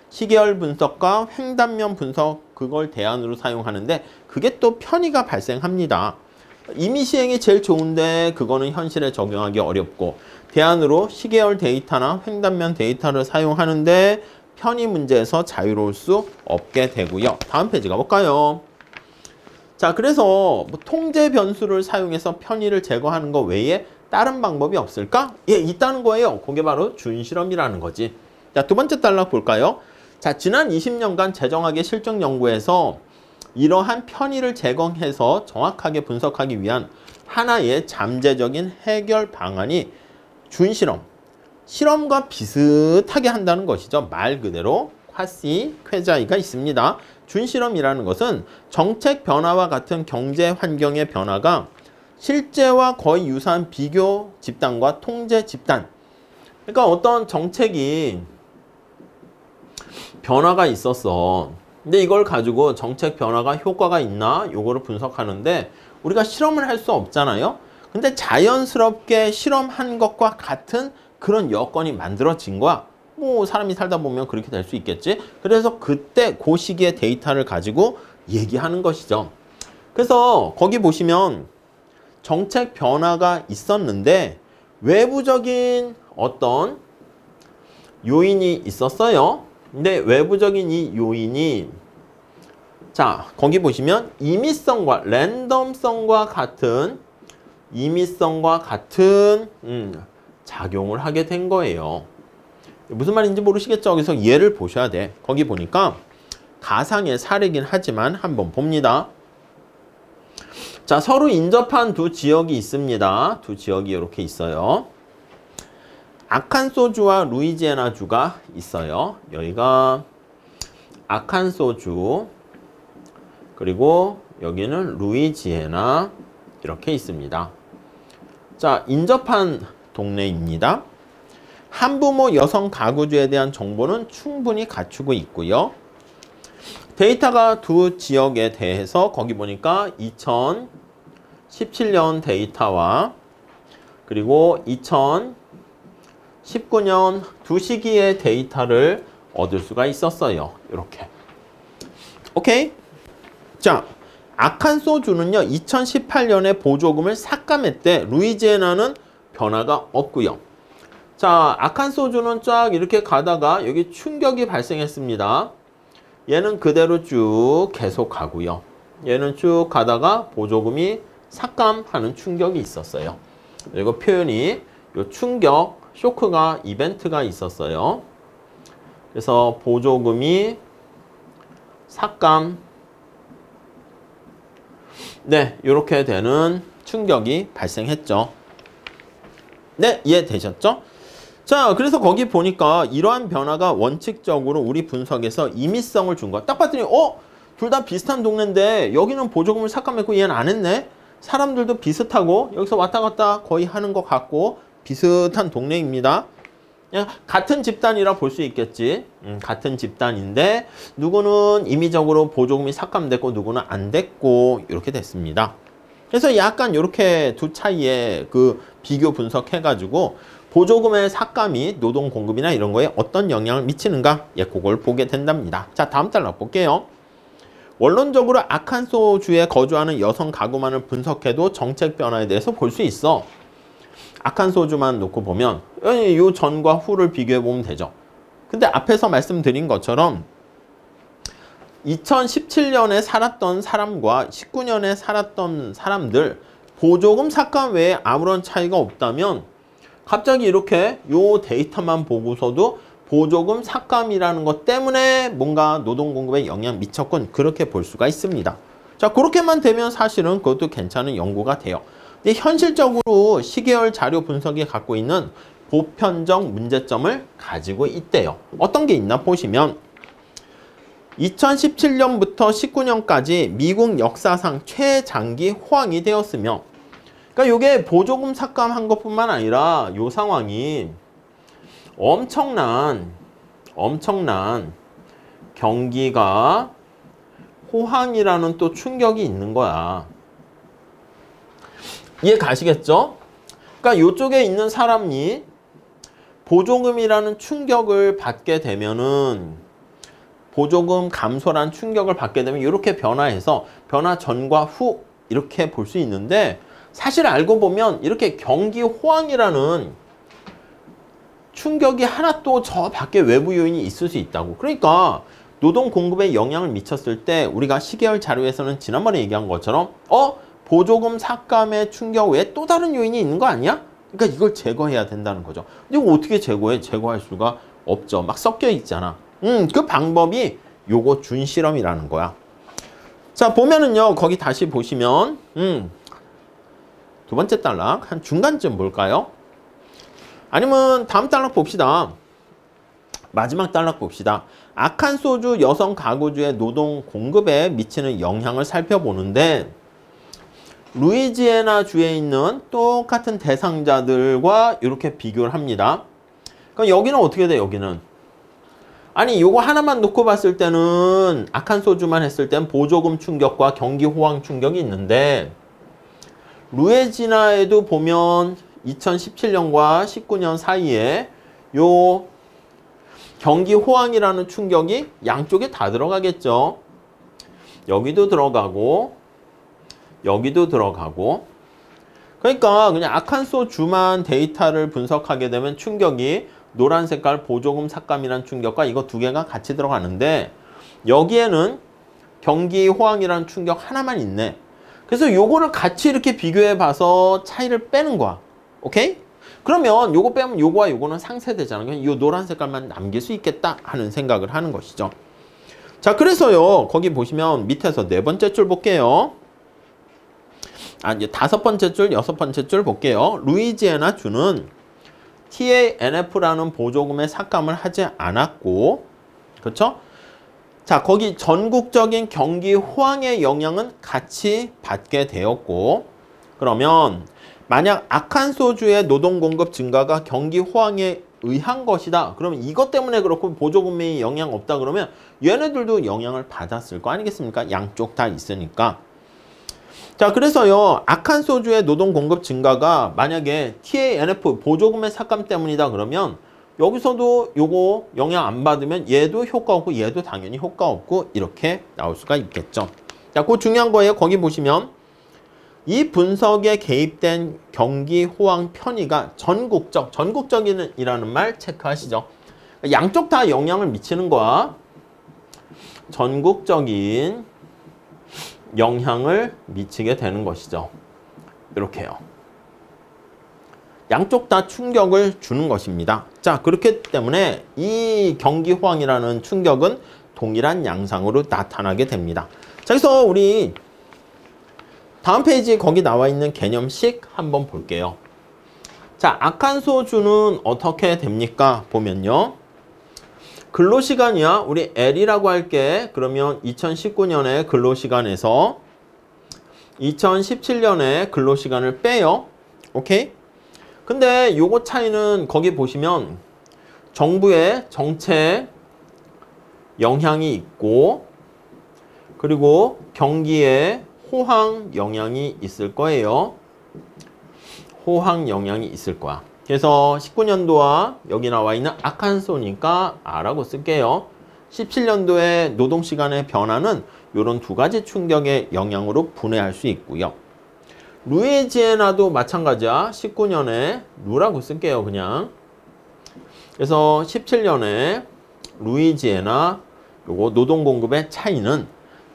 시계열 분석과 횡단면 분석 그걸 대안으로 사용하는데 그게 또 편의가 발생합니다. 임의 시행이 제일 좋은데 그거는 현실에 적용하기 어렵고 대안으로 시계열 데이터나 횡단면 데이터를 사용하는데 편의 문제에서 자유로울 수 없게 되고요. 다음 페이지 가볼까요? 자, 그래서 뭐 통제 변수를 사용해서 편의를 제거하는 것 외에 다른 방법이 없을까? 예, 있다는 거예요. 그게 바로 준실험이라는 거지. 자, 두 번째 단락 볼까요? 자, 지난 20년간 재정학의 실증 연구에서 이러한 편의를 제거해서 정확하게 분석하기 위한 하나의 잠재적인 해결 방안이 준실험, 실험과 비슷하게 한다는 것이죠. 말 그대로 콰시, 퀘자이가 있습니다. 준실험이라는 것은 정책 변화와 같은 경제 환경의 변화가 실제와 거의 유사한 비교 집단과 통제 집단. 그러니까 어떤 정책이 변화가 있었어. 근데 이걸 가지고 정책 변화가 효과가 있나? 요거를 분석하는데 우리가 실험을 할 수 없잖아요. 근데 자연스럽게 실험한 것과 같은 그런 여건이 만들어진 거야. 뭐 사람이 살다 보면 그렇게 될 수 있겠지. 그래서 그때 그 시기의 데이터를 가지고 얘기하는 것이죠. 그래서 거기 보시면 정책 변화가 있었는데 외부적인 어떤 요인이 있었어요. 근데 외부적인 이 요인이 자, 거기 보시면 임의성과 랜덤성과 같은 작용을 하게 된 거예요. 무슨 말인지 모르시겠죠? 그래서 예를 보셔야 돼. 거기 보니까 가상의 사례긴 하지만 한번 봅니다. 자, 서로 인접한 두 지역이 있습니다. 두 지역이 이렇게 있어요. 아칸소주와 루이지애나주가 있어요. 여기가 아칸소주 그리고 여기는 루이지애나 이렇게 있습니다. 자, 인접한 동네입니다. 한부모 여성 가구주에 대한 정보는 충분히 갖추고 있고요. 데이터가 두 지역에 대해서 거기 보니까 2017년 데이터와 그리고 2019년 두 시기의 데이터를 얻을 수가 있었어요. 이렇게. 오케이? 자, 아칸소주는요. 2018년에 보조금을 삭감했대. 루이지애나는 변화가 없고요. 자, 악한 소주는 쫙 이렇게 가다가 여기 충격이 발생했습니다. 얘는 그대로 쭉 계속 가고요. 얘는 쭉 가다가 보조금이 삭감하는 충격이 있었어요. 그리고 표현이 요 충격, 쇼크가 이벤트가 있었어요. 그래서 보조금이 삭감, 네, 이렇게 되는 충격이 발생했죠. 네, 이해되셨죠? 자, 그래서 거기 보니까 이러한 변화가 원칙적으로 우리 분석에서 임의성을 준 거야. 딱 봤더니 둘 다 비슷한 동네인데 여기는 보조금을 삭감했고 얘는 안 했네. 사람들도 비슷하고 여기서 왔다 갔다 거의 하는 것 같고 비슷한 동네입니다. 그냥 같은 집단이라 볼 수 있겠지. 같은 집단인데 누구는 임의적으로 보조금이 삭감됐고 누구는 안 됐고 이렇게 됐습니다. 그래서 약간 이렇게 두 차이의 그 비교 분석해가지고 보조금의 삭감이 노동 공급이나 이런 거에 어떤 영향을 미치는가? 예, 그걸 보게 된답니다. 자, 다음 단락 볼게요. 원론적으로 악한 소주에 거주하는 여성 가구만을 분석해도 정책 변화에 대해서 볼 수 있어. 악한 소주만 놓고 보면 이 전과 후를 비교해 보면 되죠. 근데 앞에서 말씀드린 것처럼 2017년에 살았던 사람과 19년에 살았던 사람들 보조금 삭감 외에 아무런 차이가 없다면 갑자기 이렇게 요 데이터만 보고서도 보조금 삭감이라는 것 때문에 뭔가 노동 공급에 영향 미쳤군 그렇게 볼 수가 있습니다. 자, 그렇게만 되면 사실은 그것도 괜찮은 연구가 돼요. 근데 현실적으로 시계열 자료 분석이 갖고 있는 보편적 문제점을 가지고 있대요. 어떤 게 있나 보시면 2017년부터 19년까지 미국 역사상 최장기 호황이 되었으며 그러니까 이게 보조금 삭감한 것뿐만 아니라 이 상황이 엄청난 경기가 호황이라는 또 충격이 있는 거야. 이해 가시겠죠? 그러니까 이쪽에 있는 사람이 보조금이라는 충격을 받게 되면은 보조금 감소란 충격을 받게 되면 이렇게 변화해서 변화 전과 후 이렇게 볼 수 있는데 사실 알고 보면 이렇게 경기 호황이라는 충격이 하나 또 저 밖에 외부 요인이 있을 수 있다고. 그러니까 노동 공급에 영향을 미쳤을 때 우리가 시계열 자료에서는 지난번에 얘기한 것처럼 보조금 삭감의 충격 외에 또 다른 요인이 있는 거 아니야? 그러니까 이걸 제거해야 된다는 거죠. 근데 이거 어떻게 제거해? 제거할 수가 없죠. 막 섞여 있잖아. 그 방법이 요거 준실험이라는 거야. 자, 보면은요. 거기 다시 보시면 두 번째 단락 한 중간쯤 볼까요? 아니면 다음 단락 봅시다. 마지막 단락 봅시다. 악한 소주 여성 가구주의 노동 공급에 미치는 영향을 살펴보는데 루이지애나 주에 있는 똑같은 대상자들과 이렇게 비교를 합니다. 그럼 여기는 어떻게 돼? 여기는 아니 요거 하나만 놓고 봤을 때는 악한 소주만 했을 땐 보조금 충격과 경기 호황 충격이 있는데 루이지애나에도 보면 2017년과 19년 사이에 요 경기 호황이라는 충격이 양쪽에 다 들어가겠죠. 여기도 들어가고 여기도 들어가고 그러니까 그냥 악한 소주만 데이터를 분석하게 되면 충격이 노란 색깔 보조금 삭감이라는 충격과 이거 두 개가 같이 들어가는데 여기에는 경기 호황이라는 충격 하나만 있네. 그래서 요거를 같이 이렇게 비교해 봐서 차이를 빼는 거야. 오케이? 그러면 요거 빼면 요거와 요거는 상쇄되잖아. 그냥 요 노란 색깔만 남길 수 있겠다 하는 생각을 하는 것이죠. 자, 그래서요. 거기 보시면 밑에서 네 번째 줄 볼게요. 이제 다섯 번째 줄, 여섯 번째 줄 볼게요. 루이지애나 주는 TANF라는 보조금의 삭감을 하지 않았고, 그렇죠? 자, 거기 전국적인 경기 호황의 영향은 같이 받게 되었고, 그러면 만약 악한 소주의 노동 공급 증가가 경기 호황에 의한 것이다. 그러면 이것 때문에 그렇고 보조금에 영향 없다 그러면 얘네들도 영향을 받았을 거 아니겠습니까? 양쪽 다 있으니까. 자, 그래서요. 악한 소주의 노동 공급 증가가 만약에 TANF 보조금의 삭감 때문이다 그러면 여기서도 요거 영향 안 받으면 얘도 효과 없고 얘도 당연히 효과 없고 이렇게 나올 수가 있겠죠. 자, 그 중요한 거예요. 거기 보시면 이 분석에 개입된 경기 호황 편의가 전국적이라는 말 체크하시죠. 양쪽 다 영향을 미치는 거야. 전국적인 영향을 미치게 되는 것이죠. 이렇게요. 양쪽 다 충격을 주는 것입니다. 자, 그렇기 때문에 이 경기 호황이라는 충격은 동일한 양상으로 나타나게 됩니다. 자, 그래서 우리 다음 페이지 거기 나와 있는 개념식 한번 볼게요. 자, 악한 소주는 어떻게 됩니까? 보면요. 근로시간이야. 우리 L이라고 할게. 그러면 2019년에 근로시간에서 2017년에 근로시간을 빼요. 오케이? 근데 요거 차이는 거기 보시면 정부의 정책 영향이 있고 그리고 경기에 호황 영향이 있을 거예요. 호황 영향이 있을 거야. 그래서 19년도와 여기 나와 있는 악한 소니까 R라고 쓸게요. 17년도에 노동시간의 변화는 이런 두 가지 충격의 영향으로 분해할 수 있고요. 루이지애나도 마찬가지야. 19년에 루라고 쓸게요. 그냥. 그래서 17년에 루이지애나 요거 노동공급의 차이는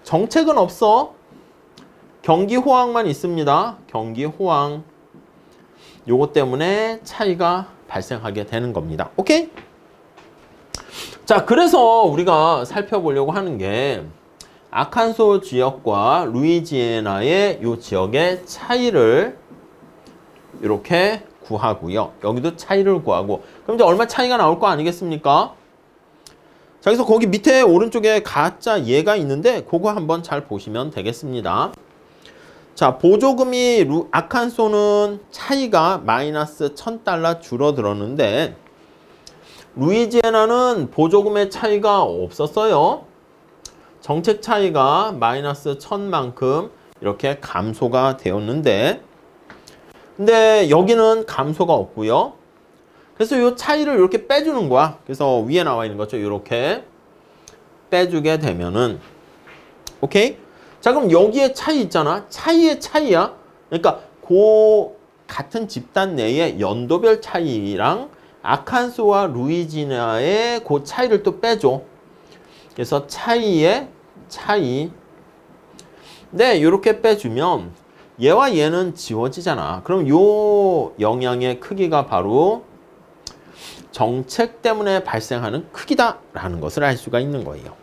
정책은 없어. 경기 호황만 있습니다. 경기 호황. 요거 때문에 차이가 발생하게 되는 겁니다. 오케이? 자, 그래서 우리가 살펴보려고 하는 게 아칸소 지역과 루이지애나의 요 지역의 차이를 이렇게 구하고요. 여기도 차이를 구하고. 그럼 이제 얼마 차이가 나올 거 아니겠습니까? 자, 그래서 거기 밑에 오른쪽에 가짜 예가 있는데 그거 한번 잘 보시면 되겠습니다. 자, 보조금이 아칸소는 차이가 마이너스 1000달러 줄어들었는데 루이지애나는 보조금의 차이가 없었어요. 정책 차이가 마이너스 1000만큼 이렇게 감소가 되었는데 근데 여기는 감소가 없고요. 그래서 이 차이를 이렇게 빼주는 거야. 그래서 위에 나와 있는 거죠. 이렇게 빼주게 되면은 오케이? 자, 그럼 여기에 차이 있잖아. 차이의 차이야. 그러니까 그 같은 집단 내의 연도별 차이랑 아칸소와 루이지애나의 그 차이를 또 빼줘. 그래서 차이의 차이. 네, 이렇게 빼주면 얘와 얘는 지워지잖아. 그럼 요 영향의 크기가 바로 정책 때문에 발생하는 크기다라는 것을 알 수가 있는 거예요.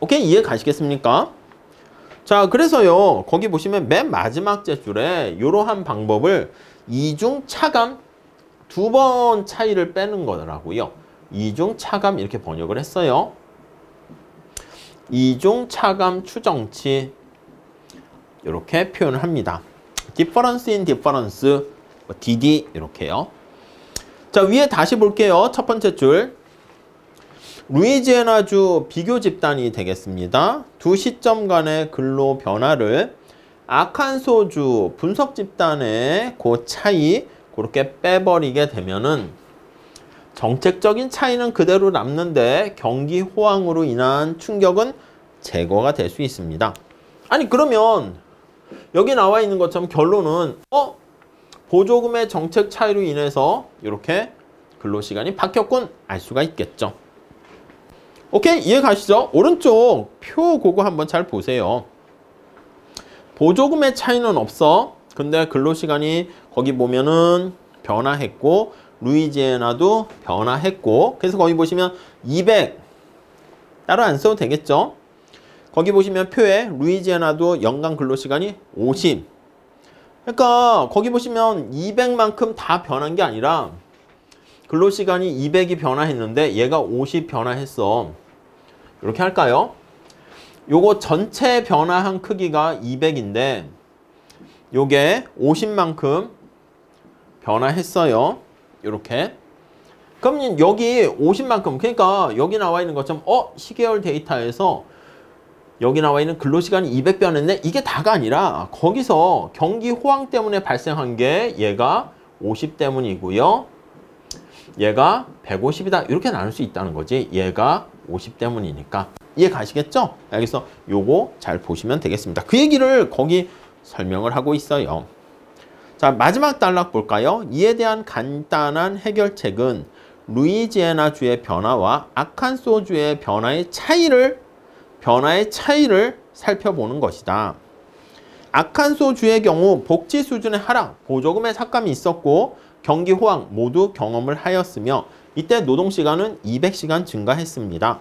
오케이? 이해 가시겠습니까? 자, 그래서요. 거기 보시면 맨 마지막 제줄에 이러한 방법을 이중 차감 두 번 차이를 빼는 거더라고요. 이중 차감 이렇게 번역을 했어요. 이중 차감 추정치 이렇게 표현을 합니다. difference in difference DD 이렇게요. 자, 위에 다시 볼게요. 첫 번째 줄 루이지애나주 비교 집단이 되겠습니다. 두 시점 간의 근로 변화를 아칸소주 분석 집단의 그 차이 그렇게 빼버리게 되면은 정책적인 차이는 그대로 남는데 경기 호황으로 인한 충격은 제거가 될 수 있습니다. 아니, 그러면 여기 나와 있는 것처럼 결론은 보조금의 정책 차이로 인해서 이렇게 근로시간이 바뀌었군 알 수가 있겠죠. 오케이? 이해 가시죠? 오른쪽 표 그거 한번 잘 보세요. 보조금의 차이는 없어. 근데 근로시간이 거기 보면은 변화했고 루이지애나도 변화했고 그래서 거기 보시면 200 따로 안 써도 되겠죠? 거기 보시면 표에 루이지애나도 연간 근로시간이 50. 그러니까 거기 보시면 200만큼 다 변한 게 아니라 근로시간이 200이 변화했는데 얘가 50 변화했어. 이렇게 할까요? 요거 전체 변화한 크기가 200인데 요게 50만큼 변화했어요. 이렇게. 그럼 여기 50만큼 그러니까 여기 나와 있는 것처럼 시계열 데이터에서 여기 나와 있는 근로시간이 200 변했네. 이게 다가 아니라 거기서 경기 호황 때문에 발생한 게 얘가 50 때문이고요. 얘가 150이다. 이렇게 나눌 수 있다는 거지. 얘가 50 때문이니까. 이해 가시겠죠? 그래서 요거 잘 보시면 되겠습니다. 그 얘기를 거기 설명을 하고 있어요. 자, 마지막 단락 볼까요? 이에 대한 간단한 해결책은 루이지애나주의 변화와 아칸소주의 변화의 차이를 살펴보는 것이다. 아칸소주의 경우 복지 수준의 하락, 보조금의 삭감이 있었고 경기 호황 모두 경험을 하였으며 이때 노동시간은 200시간 증가했습니다.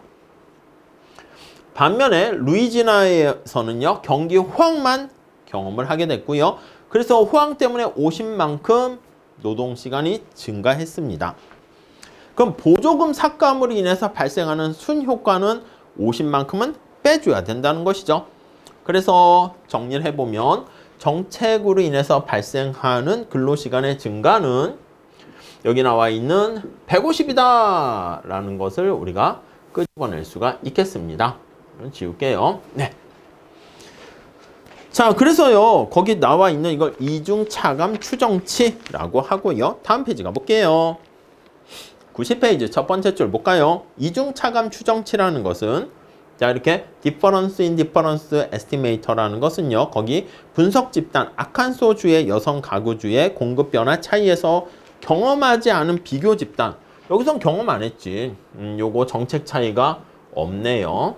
반면에 루이지애나에서는요, 경기 호황만 경험을 하게 됐고요. 그래서 호황 때문에 50만큼 노동시간이 증가했습니다. 그럼 보조금 삭감으로 인해서 발생하는 순효과는 50만큼은 빼줘야 된다는 것이죠. 그래서 정리를 해보면 정책으로 인해서 발생하는 근로시간의 증가는 여기 나와 있는 150이다 라는 것을 우리가 끄집어낼 수가 있겠습니다. 지울게요. 네. 자, 그래서요, 거기 나와 있는 이걸 이중차감 추정치라고 하고요. 다음 페이지 가볼게요. 90페이지 첫 번째 줄 볼까요? 이중차감 추정치라는 것은 자, 이렇게 difference in difference estimator라는 것은요, 거기 분석 집단 아칸소주의 여성 가구주의 공급 변화 차이에서 경험하지 않은 비교 집단. 여기선 경험 안 했지. 요거 정책 차이가 없네요.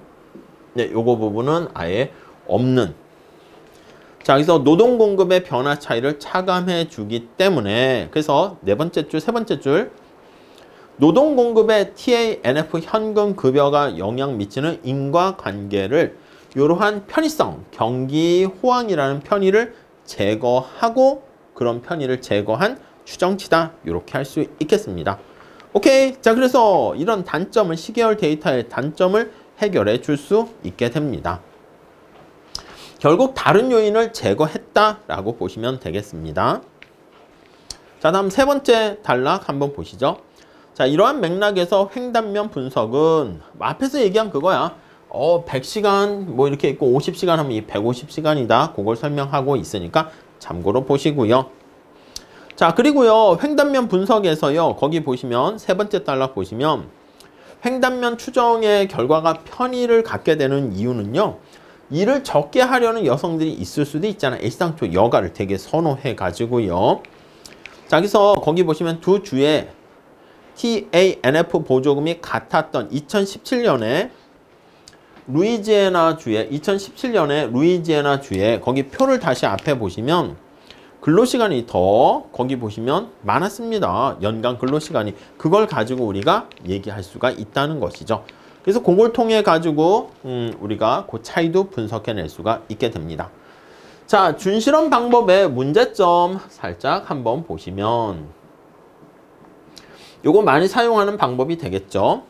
네, 요거 부분은 아예 없는. 자, 여기서 노동 공급의 변화 차이를 차감해 주기 때문에 그래서 네 번째 줄, 세 번째 줄 노동 공급의 TANF 현금 급여가 영향 미치는 인과관계를 이러한 편의성, 경기 호황이라는 편의를 제거하고 그런 편의를 제거한 추정치다. 이렇게 할 수 있겠습니다. 오케이. 자, 그래서 이런 단점을 시계열 데이터의 단점을 해결해 줄 수 있게 됩니다. 결국 다른 요인을 제거했다라고 보시면 되겠습니다. 자, 다음 세 번째 단락 한번 보시죠. 자, 이러한 맥락에서 횡단면 분석은 앞에서 얘기한 그거야. 100시간 뭐 이렇게 있고 50시간 하면 이 150시간이다. 그걸 설명하고 있으니까 참고로 보시고요. 자, 그리고요. 횡단면 분석에서요. 거기 보시면 세 번째 단락 보시면 횡단면 추정의 결과가 편의를 갖게 되는 이유는요. 일을 적게 하려는 여성들이 있을 수도 있잖아. 애시당초 여가를 되게 선호해 가지고요. 자, 여기서 거기 보시면 두 주에 TANF 보조금이 같았던 2017년에 루이지애나 주에 거기 표를 다시 앞에 보시면 근로시간이 더 거기 보시면 많았습니다. 연간 근로시간이. 그걸 가지고 우리가 얘기할 수가 있다는 것이죠. 그래서 그걸 통해 가지고 우리가 그 차이도 분석해낼 수가 있게 됩니다. 자, 준실험 방법의 문제점 살짝 한번 보시면 요거 많이 사용하는 방법이 되겠죠.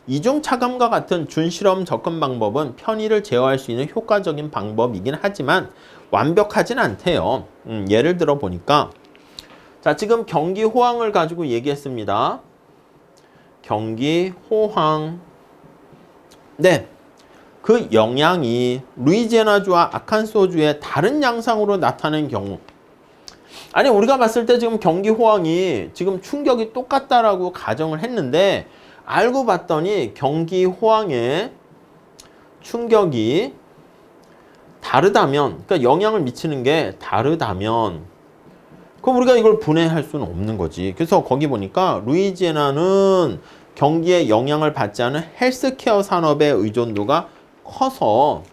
이중차감과 같은 준실험 접근 방법은 편의를 제어할 수 있는 효과적인 방법이긴 하지만 완벽하진 않대요. 예를 들어 보니까 자, 지금 경기 호황을 가지고 얘기했습니다. 경기 호황. 네. 그 영향이 루이지애나주와 아칸소주의 다른 양상으로 나타낸 경우. 아니, 우리가 봤을 때 지금 경기 호황이 지금 충격이 똑같다라고 가정을 했는데 알고 봤더니 경기 호황의 충격이 다르다면, 그러니까 영향을 미치는 게 다르다면 그럼 우리가 이걸 분해할 수는 없는 거지. 그래서 거기 보니까 루이지애나는 경기에 영향을 받지 않은 헬스케어 산업의 의존도가 커서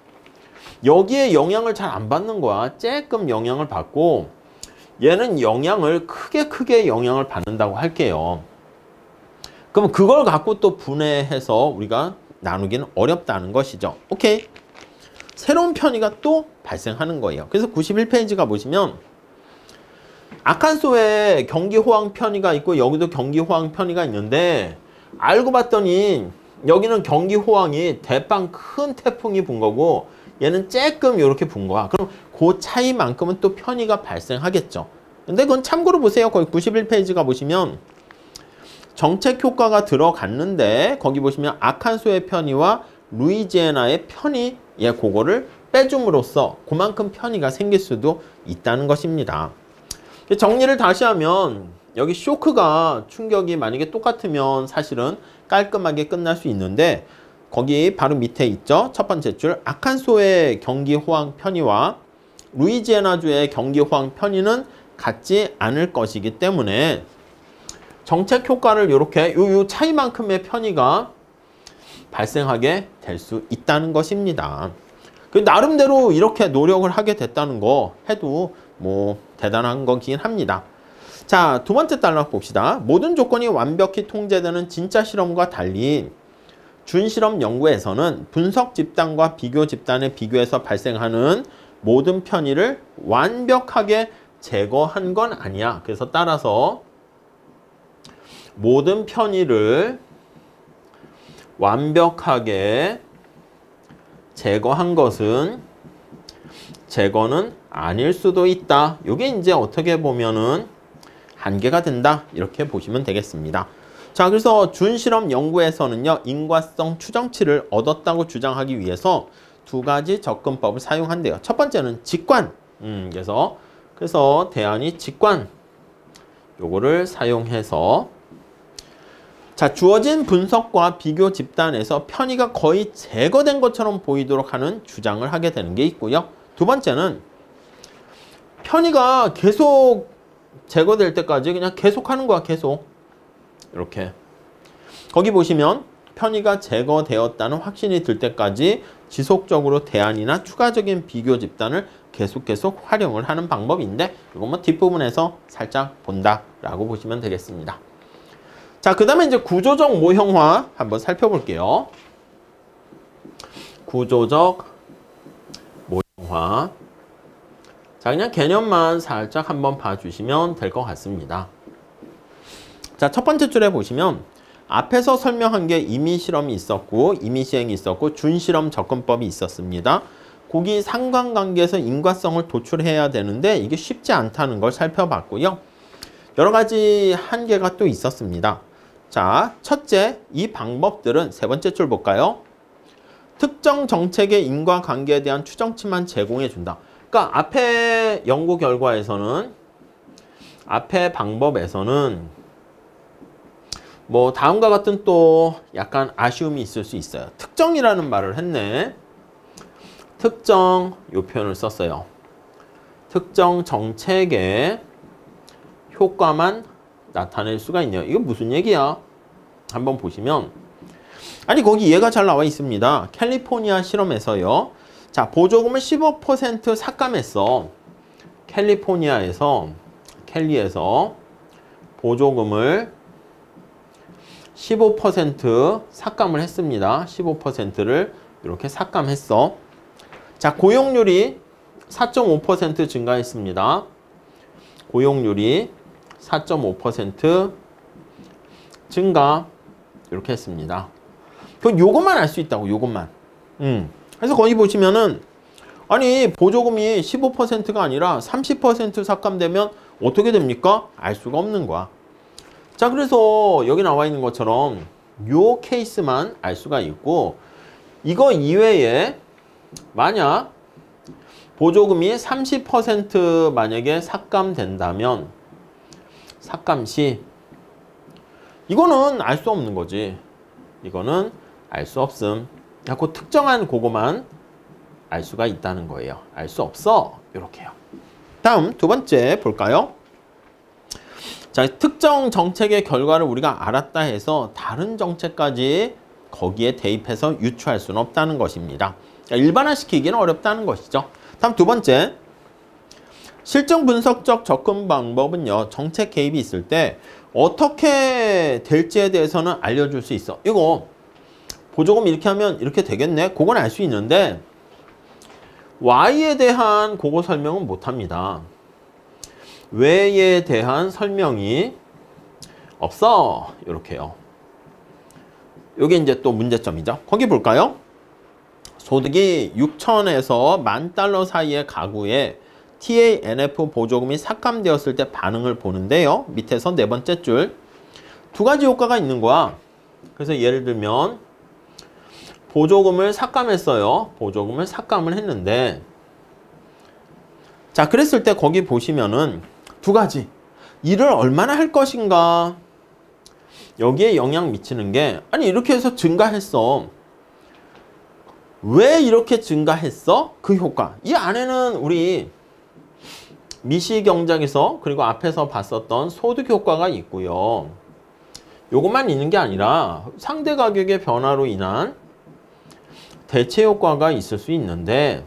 여기에 영향을 잘 안 받는 거야. 조금 영향을 받고 얘는 영향을 크게 영향을 받는다고 할게요. 그럼 그걸 갖고 또 분해해서 우리가 나누기는 어렵다는 것이죠. 오케이. 새로운 편의가 또 발생하는 거예요. 그래서 91페이지가 보시면 아칸소에 경기 호황 편의가 있고 여기도 경기 호황 편의가 있는데 알고 봤더니 여기는 경기 호황이 대빵 큰 태풍이 분 거고 얘는 조금 이렇게 분 거야. 그럼 그 차이만큼은 또 편의가 발생하겠죠. 근데 그건 참고로 보세요. 거기 91페이지가 보시면 정책 효과가 들어갔는데 거기 보시면 아칸소의 편의와 루이지애나의 편의 그거를 빼줌으로써 그만큼 편의가 생길 수도 있다는 것입니다. 정리를 다시 하면 여기 쇼크가 충격이 만약에 똑같으면 사실은 깔끔하게 끝날 수 있는데 거기 바로 밑에 있죠. 첫 번째 줄 아칸소의 경기 호황 편의와 루이지애나주의 경기호황 편의는 같지 않을 것이기 때문에 정책 효과를 이렇게 요 차이만큼의 편의가 발생하게 될 수 있다는 것입니다. 나름대로 이렇게 노력을 하게 됐다는 거 해도 뭐 대단한 거긴 합니다. 자, 두 번째 단락 봅시다. 모든 조건이 완벽히 통제되는 진짜 실험과 달리 준실험 연구에서는 분석 집단과 비교 집단에 비교해서 발생하는 모든 편의를 완벽하게 제거한 건 아니야. 그래서 따라서 모든 편의를 완벽하게 제거한 것은 제거는 아닐 수도 있다. 이게 이제 어떻게 보면은 한계가 된다. 이렇게 보시면 되겠습니다. 자, 그래서 준실험 연구에서는요, 인과성 추정치를 얻었다고 주장하기 위해서 두 가지 접근법을 사용한대요. 첫 번째는 직관. 그래서 대안이 직관. 요거를 사용해서 자, 주어진 분석과 비교 집단에서 편의가 거의 제거된 것처럼 보이도록 하는 주장을 하게 되는 게 있고요. 두 번째는 편의가 계속 제거될 때까지 그냥 계속 하는 거야, 계속. 이렇게. 거기 보시면 편의가 제거되었다는 확신이 들 때까지 지속적으로 대안이나 추가적인 비교 집단을 계속 활용을 하는 방법인데 이건 뭐 뒷부분에서 살짝 본다라고 보시면 되겠습니다. 자, 그 다음에 이제 구조적 모형화 한번 살펴볼게요. 구조적 모형화. 자, 그냥 개념만 살짝 한번 봐주시면 될 것 같습니다. 자, 첫 번째 줄에 보시면 앞에서 설명한 게 임의 실험이 있었고 임의 시행이 있었고 준실험 접근법이 있었습니다. 거기 상관관계에서 인과성을 도출해야 되는데 이게 쉽지 않다는 걸 살펴봤고요. 여러 가지 한계가 또 있었습니다. 자, 첫째, 이 방법들은 세 번째 줄 볼까요? 특정 정책의 인과관계에 대한 추정치만 제공해 준다. 그러니까 앞에 연구 결과에서는 앞에 방법에서는 뭐 다음과 같은 또 약간 아쉬움이 있을 수 있어요. 특정이라는 말을 했네. 특정, 요 표현을 썼어요. 특정 정책의 효과만 나타낼 수가 있네요. 이거 무슨 얘기야? 한번 보시면 아니 거기 얘가 잘 나와 있습니다. 캘리포니아 실험에서요. 자, 보조금을 15% 삭감했어. 캘리에서 보조금을 15% 삭감을 했습니다. 15%를 이렇게 삭감했어. 자, 고용률이 4.5% 증가했습니다. 고용률이 4.5% 증가 이렇게 했습니다. 그건 요것만 알 수 있다고, 요것만. 그래서 거기 보시면은 아니 보조금이 15%가 아니라 30% 삭감되면 어떻게 됩니까? 알 수가 없는 거야. 자, 그래서 여기 나와 있는 것처럼 요 케이스만 알 수가 있고 이거 이외에 만약 보조금이 30% 만약에 삭감된다면 삭감 시 이거는 알 수 없는 거지. 이거는 알 수 없음. 그 특정한 그거만 알 수가 있다는 거예요. 알 수 없어. 이렇게요. 다음 두 번째 볼까요? 자, 특정 정책의 결과를 우리가 알았다 해서 다른 정책까지 거기에 대입해서 유추할 수는 없다는 것입니다. 일반화시키기는 어렵다는 것이죠. 다음 두 번째, 실증 분석적 접근 방법은요, 정책 개입이 있을 때 어떻게 될지에 대해서는 알려줄 수 있어. 이거 보조금 이렇게 하면 이렇게 되겠네. 그건 알 수 있는데 Y에 대한 그거 설명은 못합니다. 왜에 대한 설명이 없어. 이렇게요. 이게 이제 또 문제점이죠. 거기 볼까요? 소득이 6천에서 $10,000 사이의 가구에 TANF 보조금이 삭감되었을 때 반응을 보는데요. 밑에서 네 번째 줄. 두 가지 효과가 있는 거야. 그래서 예를 들면 보조금을 삭감했어요. 보조금을 삭감을 했는데 자, 그랬을 때 거기 보시면은 두 가지. 일을 얼마나 할 것인가. 여기에 영향 미치는 게 아니 이렇게 해서 증가했어. 왜 이렇게 증가했어? 그 효과. 이 안에는 우리 미시경쟁에서 그리고 앞에서 봤었던 소득 효과가 있고요. 요것만 있는 게 아니라 상대 가격의 변화로 인한 대체 효과가 있을 수 있는데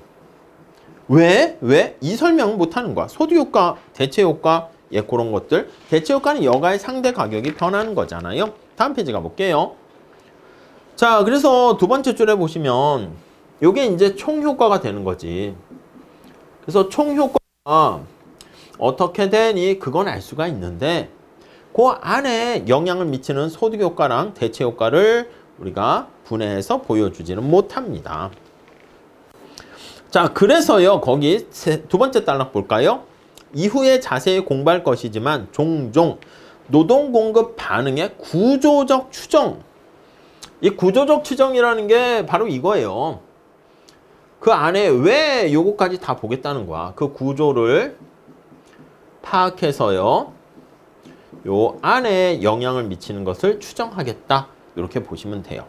왜? 이 설명은 못하는 거야. 소득 효과, 대체 효과, 예, 그런 것들. 대체 효과는 여가의 상대 가격이 변하는 거잖아요. 다음 페이지 가볼게요. 자, 그래서 두 번째 줄에 보시면 요게 이제 총 효과가 되는 거지. 그래서 총 효과가 어떻게 되니 그건 알 수가 있는데 그 안에 영향을 미치는 소득 효과랑 대체 효과를 우리가 분해해서 보여주지는 못합니다. 자, 그래서요, 거기 두 번째 단락 볼까요? 이후에 자세히 공부할 것이지만 종종 노동 공급 반응의 구조적 추정. 이 구조적 추정이라는 게 바로 이거예요. 그 안에 왜 요거까지 다 보겠다는 거야. 그 구조를 파악해서요, 요 안에 영향을 미치는 것을 추정하겠다. 이렇게 보시면 돼요.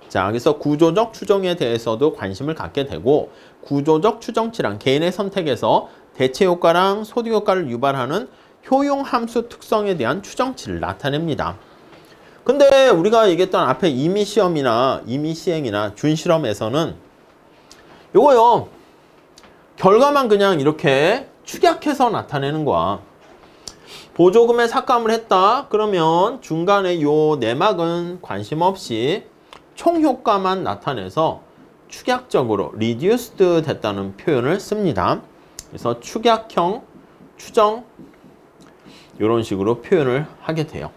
자, 그래서 구조적 추정에 대해서도 관심을 갖게 되고 구조적 추정치란 개인의 선택에서 대체 효과랑 소득 효과를 유발하는 효용 함수 특성에 대한 추정치를 나타냅니다. 근데 우리가 얘기했던 앞에 임의시험이나 임의시행이나 준실험에서는 요거요, 결과만 그냥 이렇게 축약해서 나타내는 거야. 보조금에 삭감을 했다. 그러면 중간에 요 내막은 관심 없이 총 효과만 나타내서 축약적으로 reduced 됐다는 표현을 씁니다. 그래서 축약형, 추정 이런 식으로 표현을 하게 돼요.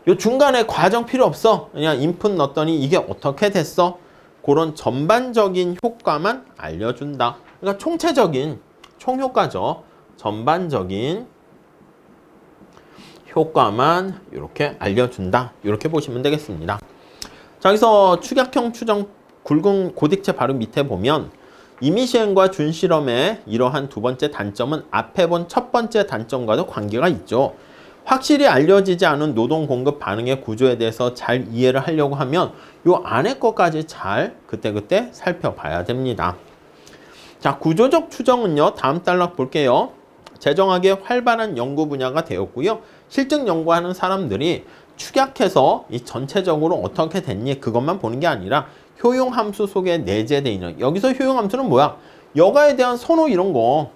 요 중간에 과정 필요 없어. 그냥 인풋 넣었더니 이게 어떻게 됐어? 그런 전반적인 효과만 알려준다. 그러니까 총체적인 총효과죠. 전반적인 효과만 이렇게 알려준다. 이렇게 보시면 되겠습니다. 자, 여기서 축약형 추정 굵은 고딕체 바로 밑에 보면 임의시행과 준실험의 이러한 두 번째 단점은 앞에 본 첫 번째 단점과도 관계가 있죠. 확실히 알려지지 않은 노동 공급 반응의 구조에 대해서 잘 이해를 하려고 하면 요 안에 것까지 잘 그때그때 살펴봐야 됩니다. 자, 구조적 추정은요, 다음 단락 볼게요. 재정학의 활발한 연구 분야가 되었고요. 실증 연구하는 사람들이 축약해서 이 전체적으로 어떻게 됐니 그것만 보는 게 아니라 효용함수 속에 내재되어 있는, 여기서 효용함수는 뭐야? 여가에 대한 선호 이런 거,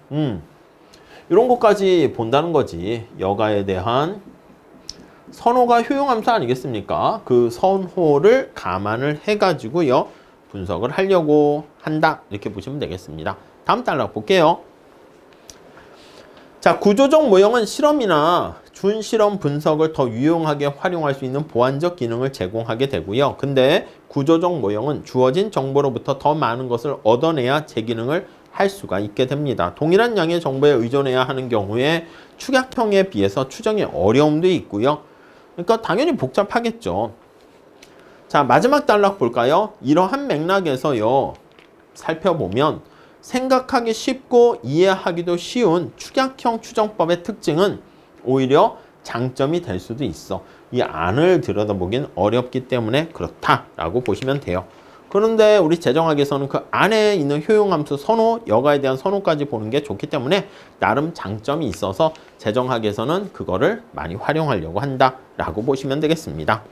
이런 것까지 본다는 거지. 여가에 대한 선호가 효용함수 아니겠습니까? 그 선호를 감안을 해가지고요, 분석을 하려고 한다. 이렇게 보시면 되겠습니다. 다음 단락 볼게요. 자, 구조적 모형은 실험이나 준실험 분석을 더 유용하게 활용할 수 있는 보완적 기능을 제공하게 되고요. 근데 구조적 모형은 주어진 정보로부터 더 많은 것을 얻어내야 제 기능을 할 수가 있게 됩니다. 동일한 양의 정보에 의존해야 하는 경우에 축약형에 비해서 추정의 어려움도 있고요. 그러니까 당연히 복잡하겠죠. 자, 마지막 단락 볼까요? 이러한 맥락에서요, 살펴보면 생각하기 쉽고 이해하기도 쉬운 축약형 추정법의 특징은 오히려 장점이 될 수도 있어. 이 안을 들여다보긴 어렵기 때문에 그렇다라고 보시면 돼요. 그런데 우리 재정학에서는 그 안에 있는 효용함수 선호, 여가에 대한 선호까지 보는 게 좋기 때문에 나름 장점이 있어서 재정학에서는 그거를 많이 활용하려고 한다라고 보시면 되겠습니다.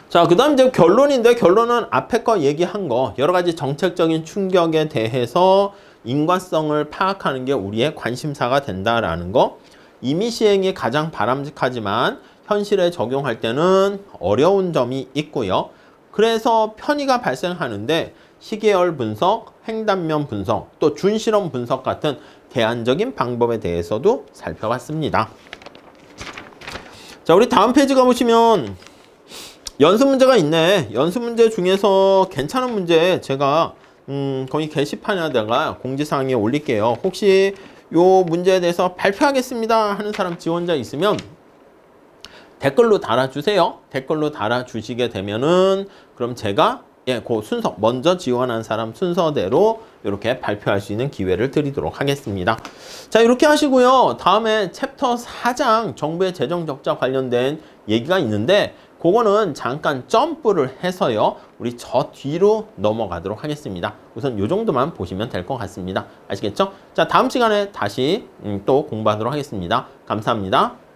자, 그 다음 이제 결론인데, 결론은 앞에 거 얘기한 거 여러 가지 정책적인 충격에 대해서 인과성을 파악하는 게 우리의 관심사가 된다라는 거. 임의시행이 가장 바람직하지만 현실에 적용할 때는 어려운 점이 있고요. 그래서 편의가 발생하는데 시계열 분석, 횡단면 분석, 또 준실험 분석 같은 대안적인 방법에 대해서도 살펴봤습니다. 자, 우리 다음 페이지 가보시면 연습 문제가 있네. 연습 문제 중에서 괜찮은 문제 제가 거기 게시판에다가 공지사항에 올릴게요. 혹시 요 문제에 대해서 발표하겠습니다 하는 사람 지원자 있으면 댓글로 달아주세요. 댓글로 달아주시게 되면은 그럼 제가 그 순서, 먼저 지원한 사람 순서대로 이렇게 발표할 수 있는 기회를 드리도록 하겠습니다. 자, 이렇게 하시고요. 다음에 챕터 4장 정부의 재정 적자 관련된 얘기가 있는데 그거는 잠깐 점프를 해서요. 우리 저 뒤로 넘어가도록 하겠습니다. 우선 이 정도만 보시면 될 것 같습니다. 아시겠죠? 자, 다음 시간에 다시 또 공부하도록 하겠습니다. 감사합니다.